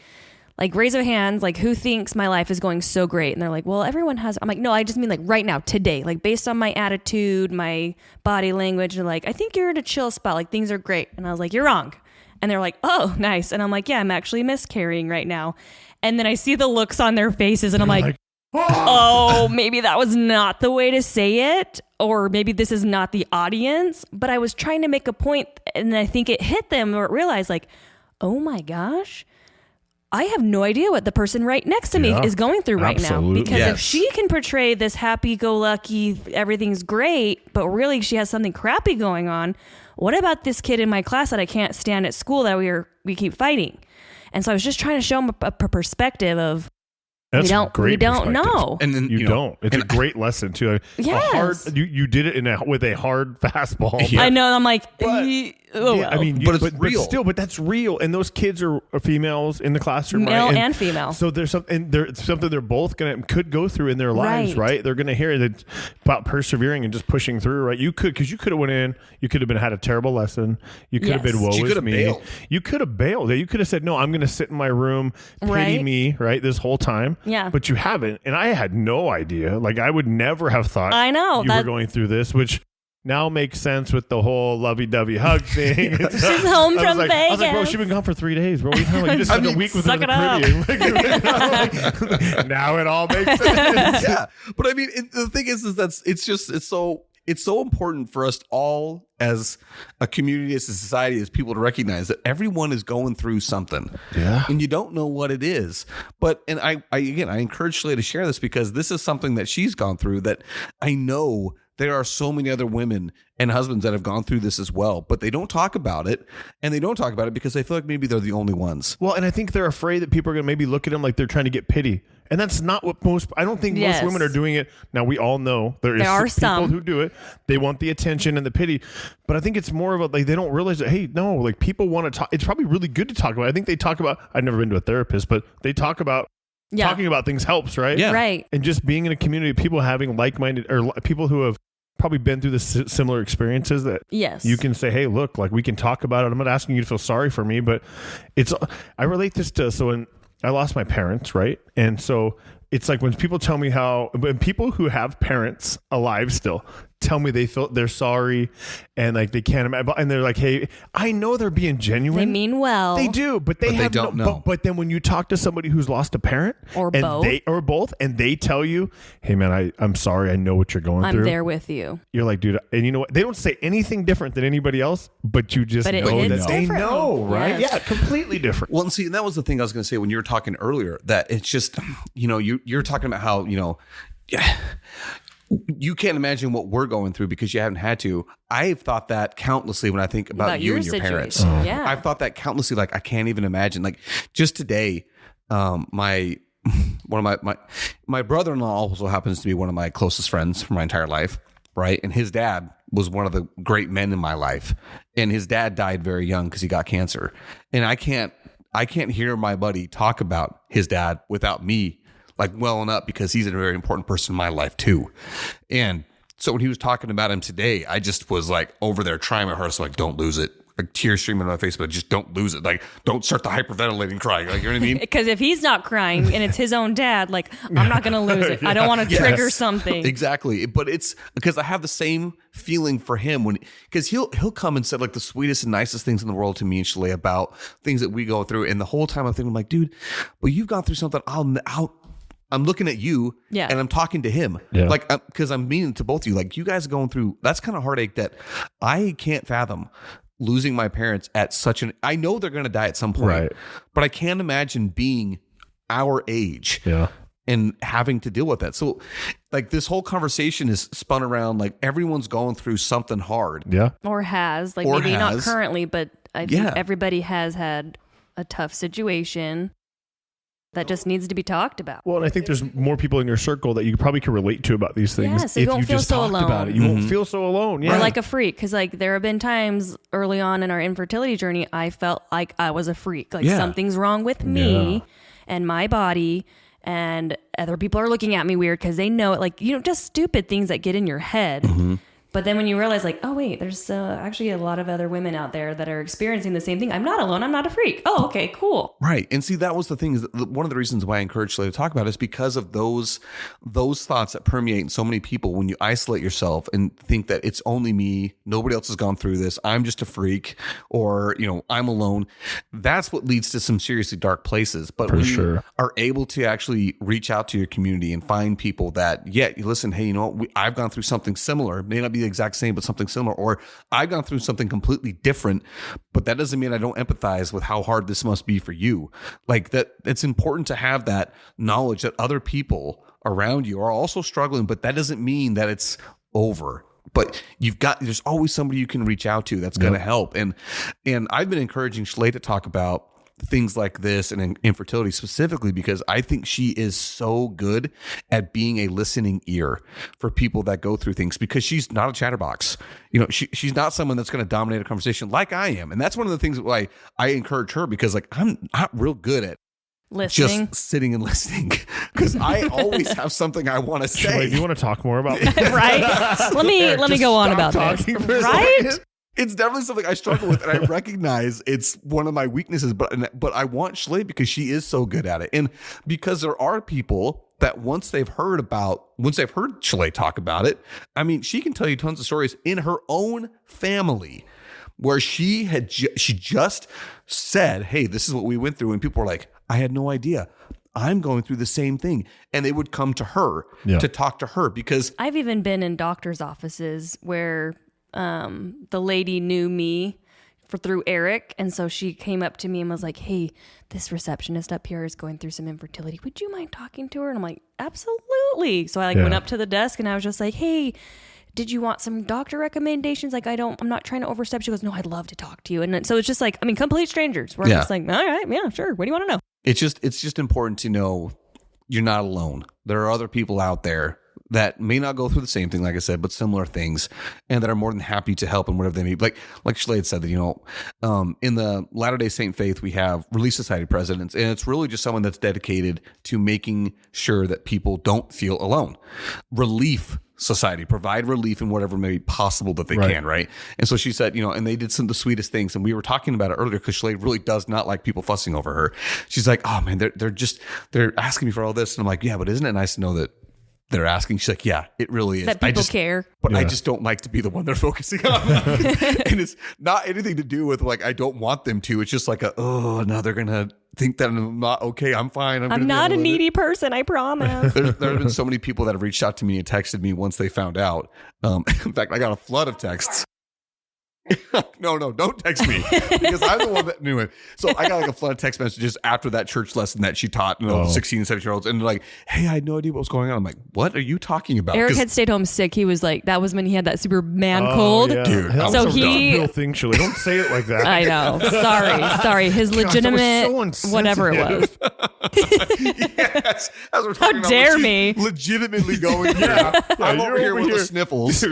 like raise your hands, like who thinks my life is going so great? And they're like, well, everyone has. I'm like, no, I just mean like right now, today, like based on my attitude, my body language, and like, I think you're in a chill spot. Like things are great. And I was like, you're wrong. And they're like, oh, nice. And I'm like, yeah, I'm actually miscarrying right now. And then I see the looks on their faces and I'm like, oh, maybe that was not the way to say it. Or maybe this is not the audience. But I was trying to make a point, and I think it hit them or realized like, oh my gosh, I have no idea what the person right next to me is going through right now. Because if she can portray this happy-go-lucky, everything's great, but really she has something crappy going on, what about this kid in my class that I can't stand at school that we keep fighting? And so I was just trying to show them a perspective of we don't know. And then you don't. It's a great lesson too. Yes. You did it with a hard fastball. Yeah. I know. I'm like, I mean, but it's real. But that's real. And those kids are females in the classroom, male right? and female. So there's something they're both could go through in their lives, right? They're gonna hear it about persevering and just pushing through, right? You could have went in. You could have had a terrible lesson. You could have been woe is me. Bailed. You could have bailed. You could have said, no, I'm gonna sit in my room, pity me, right? This whole time. Yeah. But you haven't, and I had no idea. Like I would never have thought. I know you were going through this, which now makes sense with the wole lovey-dovey hug thing. She's home from Vegas. I was like, bro, she's been gone for 3 days, bro. You just spent a week with her in the Caribbean. Now it all makes sense. Yeah, but I mean, the thing is that it's so important for us all as a community, as a society, as people to recognize that everyone is going through something. Yeah. And you don't know what it is. But, and I encourage Shalae to share this because this is something that she's gone through that I know there are so many other women and husbands that have gone through this as well, but they don't talk about it. And they don't talk about it because they feel like maybe they're the only ones. Well, and I think they're afraid that people are going to maybe look at them like they're trying to get pity. And that's not what I don't think most women are doing it. Now, we all know there are some people who do it. They want the attention and the pity. But I think it's more of a, like, they don't realize that, hey, no, like people want to talk. It's probably really good to talk about. I think they talk about, I've never been to a therapist, but they talk about talking about things helps, right? Yeah. Right. And just being in a community of people having like-minded or people who have probably been through the similar experiences that you can say, hey, look, like we can talk about it. I'm not asking you to feel sorry for me, but I relate this to, so when I lost my parents, right? And so it's like when people tell me when people who have parents alive still tell me they're sorry and like they can't imagine, and they're like, hey, I know they're being genuine. They mean well. They do, but they don't know. But then when you talk to somebody who's lost a parent or both, and they tell you, hey man, I'm sorry, I know what you're going through. I'm there with you. You're like, dude, and you know what? They don't say anything different than anybody else, but you just know that they know, right? Yes. Yeah, completely different. Well, and see, and that was the thing I was going to say when you were talking earlier, that it's just, you're talking about how, you can't imagine what we're going through because you haven't had to. I've thought that countlessly when I think about you and your parents. Yeah. I've thought that countlessly. Like, I can't even imagine. Like, just today, my brother-in-law also happens to be one of my closest friends for my entire life, right? And his dad was one of the great men in my life, and his dad died very young because he got cancer. And I can't hear my buddy talk about his dad without me like welling up, because he's a very important person in my life too. And so when he was talking about him today, I just was like over there trying my hardest, like, don't lose it. Like, tears streaming on my face, but just don't lose it. Like, don't start the hyperventilating crying. Like, you know what I mean? Because if he's not crying and it's his own dad, like, I'm not going to lose it. I don't want to trigger something. Exactly. But it's because I have the same feeling for him because he'll come and say like the sweetest and nicest things in the world to me and Shalae about things that we go through. And the whole time I'm thinking, like, dude, but you've gone through something. I'm looking at you and I'm talking to him. Yeah. Like, because I'm meaning to both of you, like, you guys are going through, that's kind of heartache that I can't fathom. Losing my parents at I know they're going to die at some point, right, but I can't imagine being our age and having to deal with that. So like, this whole conversation is spun around like everyone's going through something hard. Yeah. Or has, like, maybe not currently, but I think everybody has had a tough situation that just needs to be talked about. Well, and I think there's more people in your circle that you probably can relate to about these things. Yeah, so you won't feel so alone. About it. You won't feel so alone. Yeah. Or like a freak. Because like there have been times early on in our infertility journey, I felt like I was a freak. Like something's wrong with me and my body, and other people are looking at me weird because they know it. Like, just stupid things that get in your head. Mm-hmm. But then when you realize, like, oh, wait, there's actually a lot of other women out there that are experiencing the same thing. I'm not alone. I'm not a freak. Oh, okay, cool. Right. And see, that was the thing. One of the reasons why I encourage Shalae to talk about it is because of those thoughts that permeate in so many people when you isolate yourself and think that it's only me. Nobody else has gone through this. I'm just a freak, or, I'm alone. That's what leads to some seriously dark places. But when you are able to actually reach out to your community and find people that, listen, hey, I've gone through something similar. It may not be the exact same, but something similar, or I've gone through something completely different, but that doesn't mean I don't empathize with how hard this must be for you. Like, that, it's important to have that knowledge that other people around you are also struggling, but that doesn't mean that it's over. But there's always somebody you can reach out to that's going to help. And I've been encouraging Shalae to talk about things like this and infertility specifically because I think she is so good at being a listening ear for people that go through things, because she's not a chatterbox. She's not someone that's going to dominate a conversation like I am. And that's one of the things why I encourage her, because like, I'm not real good at listening, just sitting and listening, because I always have something I want to say. Shalae, do you want to talk more about that? Right? Let me go on about this. Right? It's definitely something I struggle with, and I recognize it's one of my weaknesses, but I want Shalae because she is so good at it. And because there are people that once they've heard Shalae talk about it, I mean, she can tell you tons of stories in her own family where she just said, hey, this is what we went through. And people were like, I had no idea. I'm going through the same thing. And they would come to her to talk to her, because I've even been in doctor's offices where the lady knew me through Eric, and so she came up to me and was like, hey, this receptionist up here is going through some infertility. Would you mind talking to her? And I'm like, absolutely. So I went up to the desk and I was just like, hey, did you want some doctor recommendations? Like, I'm not trying to overstep. She goes, no, I'd love to talk to you. And so it's just like, complete strangers. We're just like, all right, yeah, sure. What do you want to know? It's just important to know you're not alone. There are other people out there that may not go through the same thing, like I said, but similar things, and that are more than happy to help in whatever they need. Like Shalae had said that, in the Latter-day Saint faith, we have Relief Society presidents, and it's really just someone that's dedicated to making sure that people don't feel alone. Relief Society, provide relief in whatever may be possible that they can, right? And so she said, and they did some of the sweetest things, and we were talking about it earlier because Shalae really does not like people fussing over her. She's like, oh man, they're asking me for all this, and I'm like, yeah, but isn't it nice to know that they're asking. She's like, yeah, it really is. That people care. But I just don't like to be the one they're focusing on. And it's not anything to do with like, I don't want them to. It's just like, now they're going to think that I'm not okay. I'm fine. I'm not a needy person. I promise. There have been so many people that have reached out to me and texted me once they found out. In fact, I got a flood of texts. No, don't text me because I'm the one that knew it. So I got like a flood of text messages after that church lesson that she taught, 16 and 17-year-olds. And they're like, hey, I had no idea what was going on. I'm like, what are you talking about? Eric had stayed home sick. He was like, that was when he had that super man cold. Yeah. Dude, so he real thing, Shalae. Don't say it like that. I know. Sorry. His legitimate, whatever it was. Yes. As we're talking How dare about me? Legitimately going, I'm over here with the sniffles.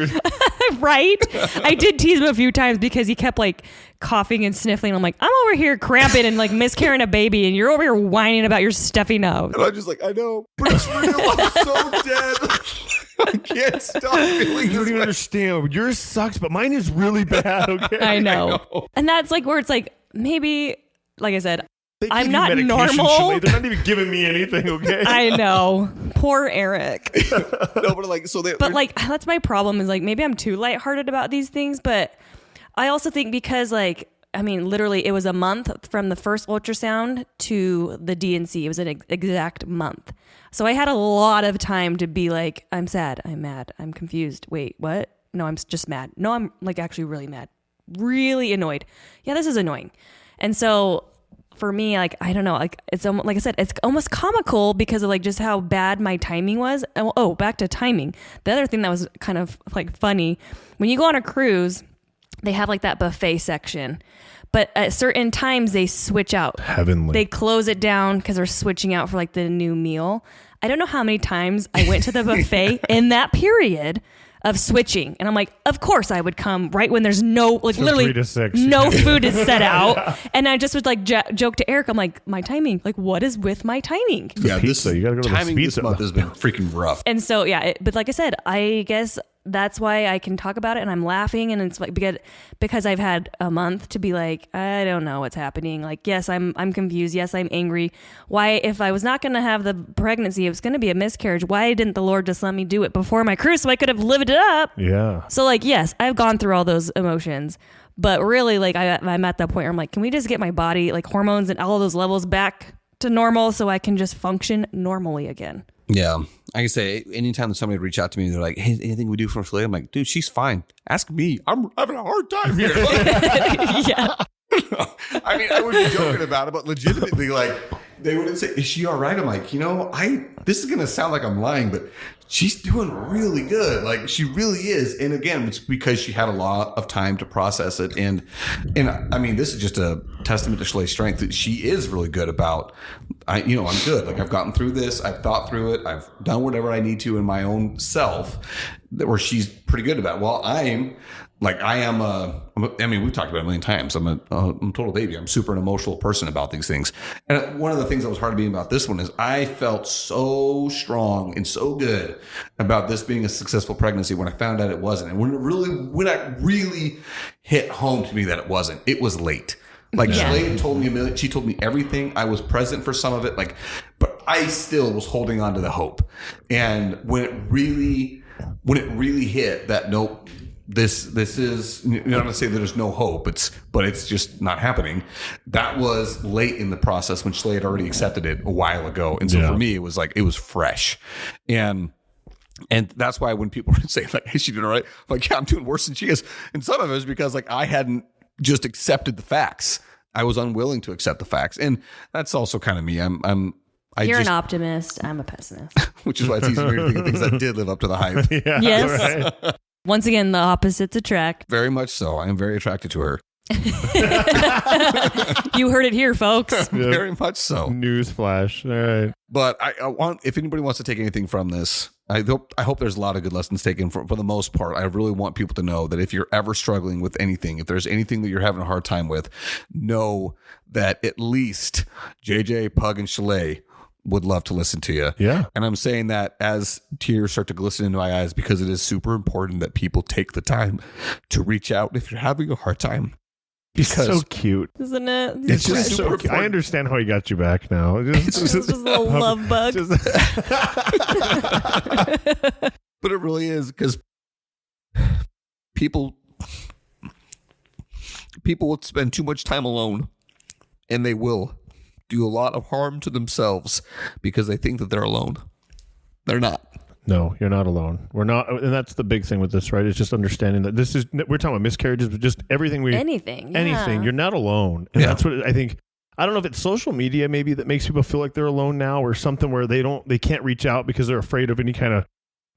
Right? I did tease him a few times because he kept like coughing and sniffling. I'm like, I'm over here cramping and like miscarrying a baby, and you're over here whining about your stuffy nose. And I'm just like, I know, but it's real. I'm so dead. I can't stop feeling. You don't even understand. Yours sucks, but mine is really bad. Okay, I know. And that's like where it's like, maybe, like I said, I'm not normal. Shalae. They're not even giving me anything. Okay, I know. Poor Eric. No, but like, but like, that's my problem is like, maybe I'm too lighthearted about these things, but I also think because like, I mean, literally it was a month from the first ultrasound to the DNC. It was an exact month. So I had a lot of time to be like, I'm sad. I'm mad. I'm confused. Wait, what? No, I'm just mad. No, I'm like actually really mad. Really annoyed. Yeah, this is annoying. And so for me, like, I don't know, like it's almost, like I said, it's almost comical because of like just how bad my timing was. Oh, back to timing. The other thing that was kind of like funny, when you go on a cruise, they have like that buffet section, but at certain times they switch out. Heavenly. They close it down because they're switching out for like the new meal. I don't know how many times I went to the buffet in that period of switching. And I'm like, of course I would come right when there's no, like literally 3 to 6. No food is set out. And I just would like joke to Eric. I'm like, my timing, like what is with my timing? Yeah, pizza. You gotta go to timing the this pizza. month has been freaking rough. And so, yeah, but like I said, I guess that's why I can talk about it and I'm laughing, and it's like because I've had a month to be like, I don't know what's happening. Like, yes, I'm confused. Yes, I'm angry. Why, if I was not going to have the pregnancy, it was going to be a miscarriage. Why didn't the Lord just let me do it before my cruise so I could have lived it up? Yeah. So like, yes, I've gone through all those emotions, but really like I'm at that point where I'm like, can we just get my body, like hormones and all those levels back to normal so I can just function normally again? Yeah. I can say anytime that somebody would reach out to me, they're like, hey, anything we do for Shalae? I'm like, dude, she's fine. Ask me. I'm having a hard time here. Yeah. I mean, I would be joking about it, but legitimately, like, they would say, is she all right? I'm like, this is going to sound like I'm lying, but she's doing really good. Like, she really is. And again, it's because she had a lot of time to process it. And I mean, this is just a testament to Shalae's strength that she is really good about, I'm good. Like, I've gotten through this. I've thought through it. I've done whatever I need to in my own self, where she's pretty good about it. Well, we've talked about it a million times. I'm a total baby. I'm super an emotional person about these things. And one of the things that was hard to me about this one is I felt so strong and so good about this being a successful pregnancy when I found out it wasn't. And when it really hit home to me that it wasn't, it was late. Like, Shalae told me she told me everything. I was present for some of it, but I still was holding on to the hope. And when it really hit that, nope, this is, you're not going to say that there's no hope, but it's just not happening. That was late in the process when Shalae had already accepted it a while ago. And so for me, it was like, it was fresh. And that's why when people say like, hey, she doing all right? I'm like, yeah, I'm doing worse than she is. And some of it is because like I hadn't just accepted the facts. I was unwilling to accept the facts. And that's also kind of me. You're an optimist. I'm a pessimist. Which is why it's easier to think of things that did live up to the hype. Yeah, yes. Right. Once again, the opposites attract. Very much so. I am very attracted to her. You heard it here, folks. Yep. Very much so. Newsflash. All right. But I want, if anybody wants to take anything from this, I hope there's a lot of good lessons taken for the most part. I really want people to know that if you're ever struggling with anything, if there's anything that you're having a hard time with, know that at least JJ, Pug, and Shalae would love to listen to you. Yeah. And I'm saying that as tears start to glisten into my eyes because it is super important that people take the time to reach out if you're having a hard time. Because so cute, isn't it? It's just so cute. I understand how he got you back now. It's just a little love bug. But it really is, because people will spend too much time alone, and they will do a lot of harm to themselves because they think that they're alone. They're not. No, you're not alone. We're not, and that's the big thing with this, right? It's just understanding that we're talking about miscarriages, but just anything. You're not alone, and that's what I think. I don't know if it's social media maybe that makes people feel like they're alone now, or something where they can't reach out because they're afraid of any kind of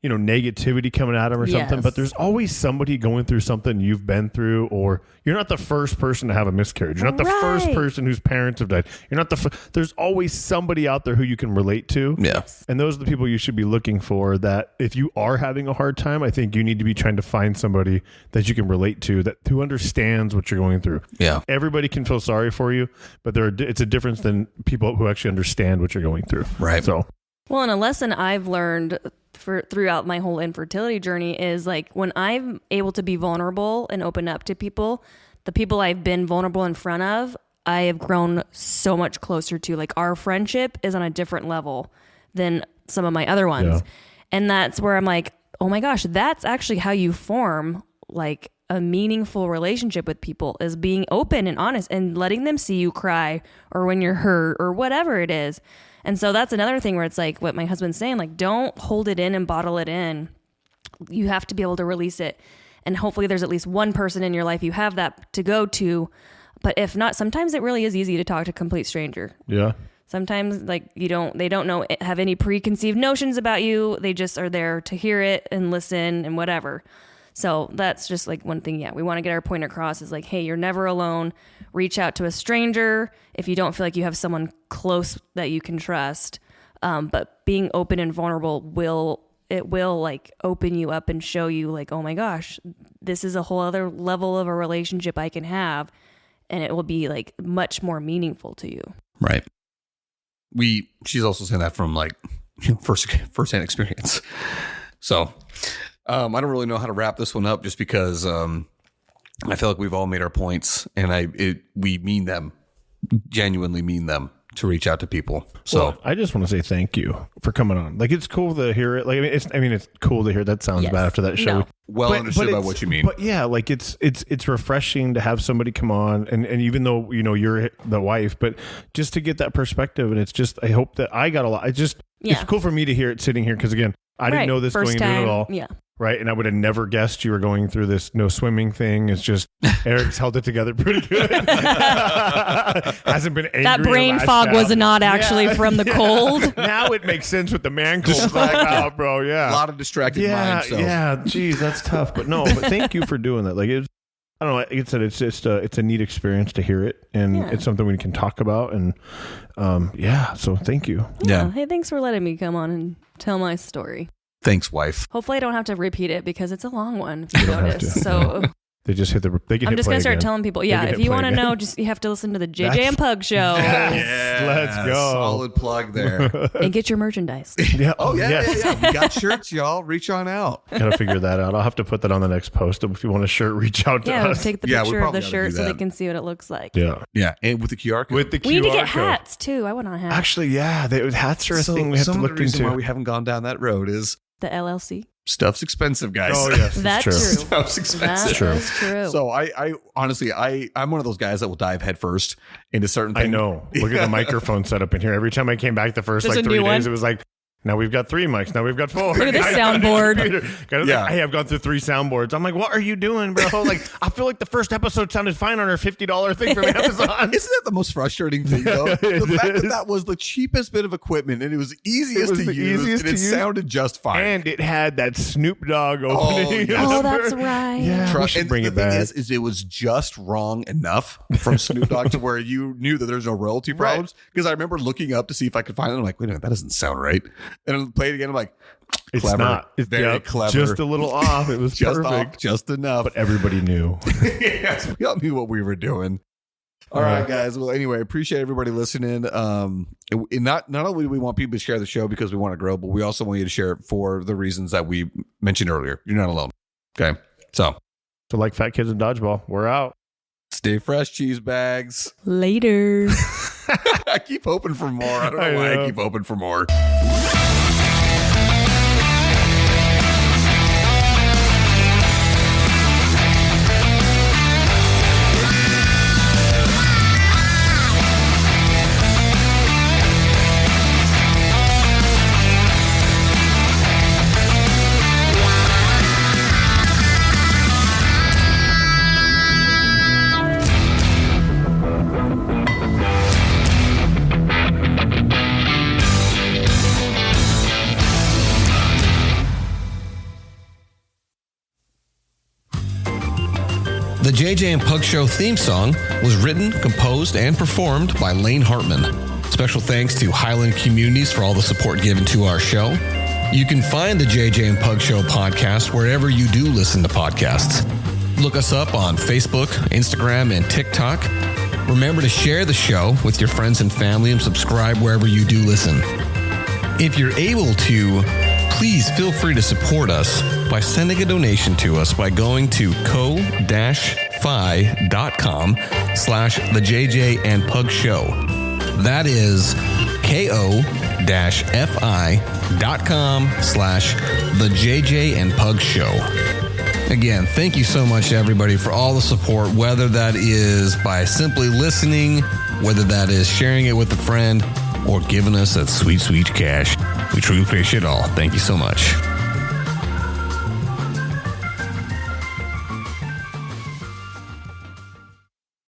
negativity coming at them or something. But there's always somebody going through something you've been through, or you're not the first person to have a miscarriage. You're not the first person whose parents have died. You're not there's always somebody out there who you can relate to. Yes. And those are the people you should be looking for, that if you are having a hard time, I think you need to be trying to find somebody that you can relate to, who understands what you're going through. Yeah. Everybody can feel sorry for you, but it's a difference than people who actually understand what you're going through. Right. So, well, and a lesson I've learned throughout my whole infertility journey is, like, when I'm able to be vulnerable and open up to people, the people I've been vulnerable in front of, I have grown so much closer to. Like, our friendship is on a different level than some of my other ones. Yeah. And that's where I'm like, oh my gosh, that's actually how you form like a meaningful relationship with people, is being open and honest and letting them see you cry or when you're hurt or whatever it is. And so that's another thing where it's like what my husband's saying, like, don't hold it in and bottle it in. You have to be able to release it. And hopefully there's at least one person in your life you have that to go to. But if not, sometimes it really is easy to talk to a complete stranger. Yeah. Sometimes, like, they don't have any preconceived notions about you. They just are there to hear it and listen and whatever. So that's just like one thing. Yeah, we want to get our point across is like, hey, you're never alone. Reach out to a stranger if you don't feel like you have someone close that you can trust. But being open and vulnerable will like open you up and show you like, oh my gosh, this is a whole other level of a relationship I can have, and it will be like much more meaningful to you. Right. She's also saying that from like first-hand experience. So I don't really know how to wrap this one up, just because I feel like we've all made our points, and we mean them, genuinely mean them, to reach out to people. So well, I just want to say thank you for coming on. Like, it's cool to hear it. Like, it's cool to hear. That sounds bad after that show. No. Understood by what you mean. But yeah, like it's refreshing to have somebody come on, and even though you're the wife, but just to get that perspective. And it's just, I hope that I got a lot. It's cool for me to hear it sitting here, because again, I didn't know this First going into it time. at all. Yeah. Right. And I would have never guessed you were going through this no swimming thing. It's just Eric's held it together pretty good. Hasn't been angry. That brain fog was not actually from the cold. Now it makes sense with the man cold. Like, oh, bro. Yeah. A lot of distracted minds. So. Yeah. Geez, that's tough. But no, but thank you for doing that. Like, I don't know. Like I said, it's just it's a neat experience to hear it, and it's something we can talk about. And so thank you. Yeah. Hey, thanks for letting me come on and tell my story. Thanks, wife. Hopefully I don't have to repeat it, because it's a long one, if you notice. So they just hit I'm just going to start telling people, if you want to know, you have to listen to the JJ and Pug show. Let's go. Solid plug there. And get your merchandise. Yeah. Yeah. We got shirts, y'all. Reach on out. Got to figure that out. I'll have to put that on the next post. If you want a shirt, reach out to us. Take the picture of the shirt so they can see what it looks like. Yeah. And with the QR code. We need to get hats too. I want a hat. Actually, hats are a thing we have to look into. Some of the reason why we haven't gone down that road is the LLC. Stuff's expensive, guys. Oh yes, that's true. Stuff's expensive. That's true. So I honestly, I'm one of those guys that will dive headfirst into certain things. I know. Look at the microphone setup in here. Every time I came back the first 3 days, it was like, now we've got 3 mics. Now we've got 4. Look at this soundboard. Hey, I've gone through 3 soundboards. I'm like, what are you doing, bro? Like, I feel like the first episode sounded fine on our $50 thing from Amazon. Isn't that the most frustrating thing, though? The fact that was the cheapest bit of equipment, and it was easiest to use, and it sounded just fine. And it had that Snoop Dogg opening. Oh, that's right. Yeah, we should bring it back. The thing is it was just wrong enough from Snoop Dogg to where you knew that there's no royalty problems. Because I remember looking up to see if I could find it. I'm like, wait a minute, that doesn't sound right. And I played it again. I'm like, it's clever. Not. It's very clever. Just a little off. It was just perfect. Off, just enough. But everybody knew. Yes, we all knew what we were doing. All right, guys. Well, anyway, appreciate everybody listening. Not only do we want people to share the show because we want to grow, but we also want you to share it for the reasons that we mentioned earlier. You're not alone. Okay. So like Fat Kids in Dodgeball, we're out. Stay fresh, cheese bags. Later. I keep hoping for more. I don't know why I keep hoping for more. The JJ and Pug Show theme song was written, composed, and performed by Lane Hartman. Special thanks to Highland Communities for all the support given to our show. You can find the JJ and Pug Show podcast wherever you do listen to podcasts. Look us up on Facebook, Instagram, and TikTok. Remember to share the show with your friends and family and subscribe wherever you do listen. If you're able to, please feel free to support us by sending a donation to us by going to ko-fi.com/the JJ and Pug Show. That is ko-fi.com/the JJ and Pug Show. Again, thank you so much, everybody, for all the support, whether that is by simply listening, whether that is sharing it with a friend, or giving us that sweet, sweet cash. We truly appreciate it all. Thank you so much.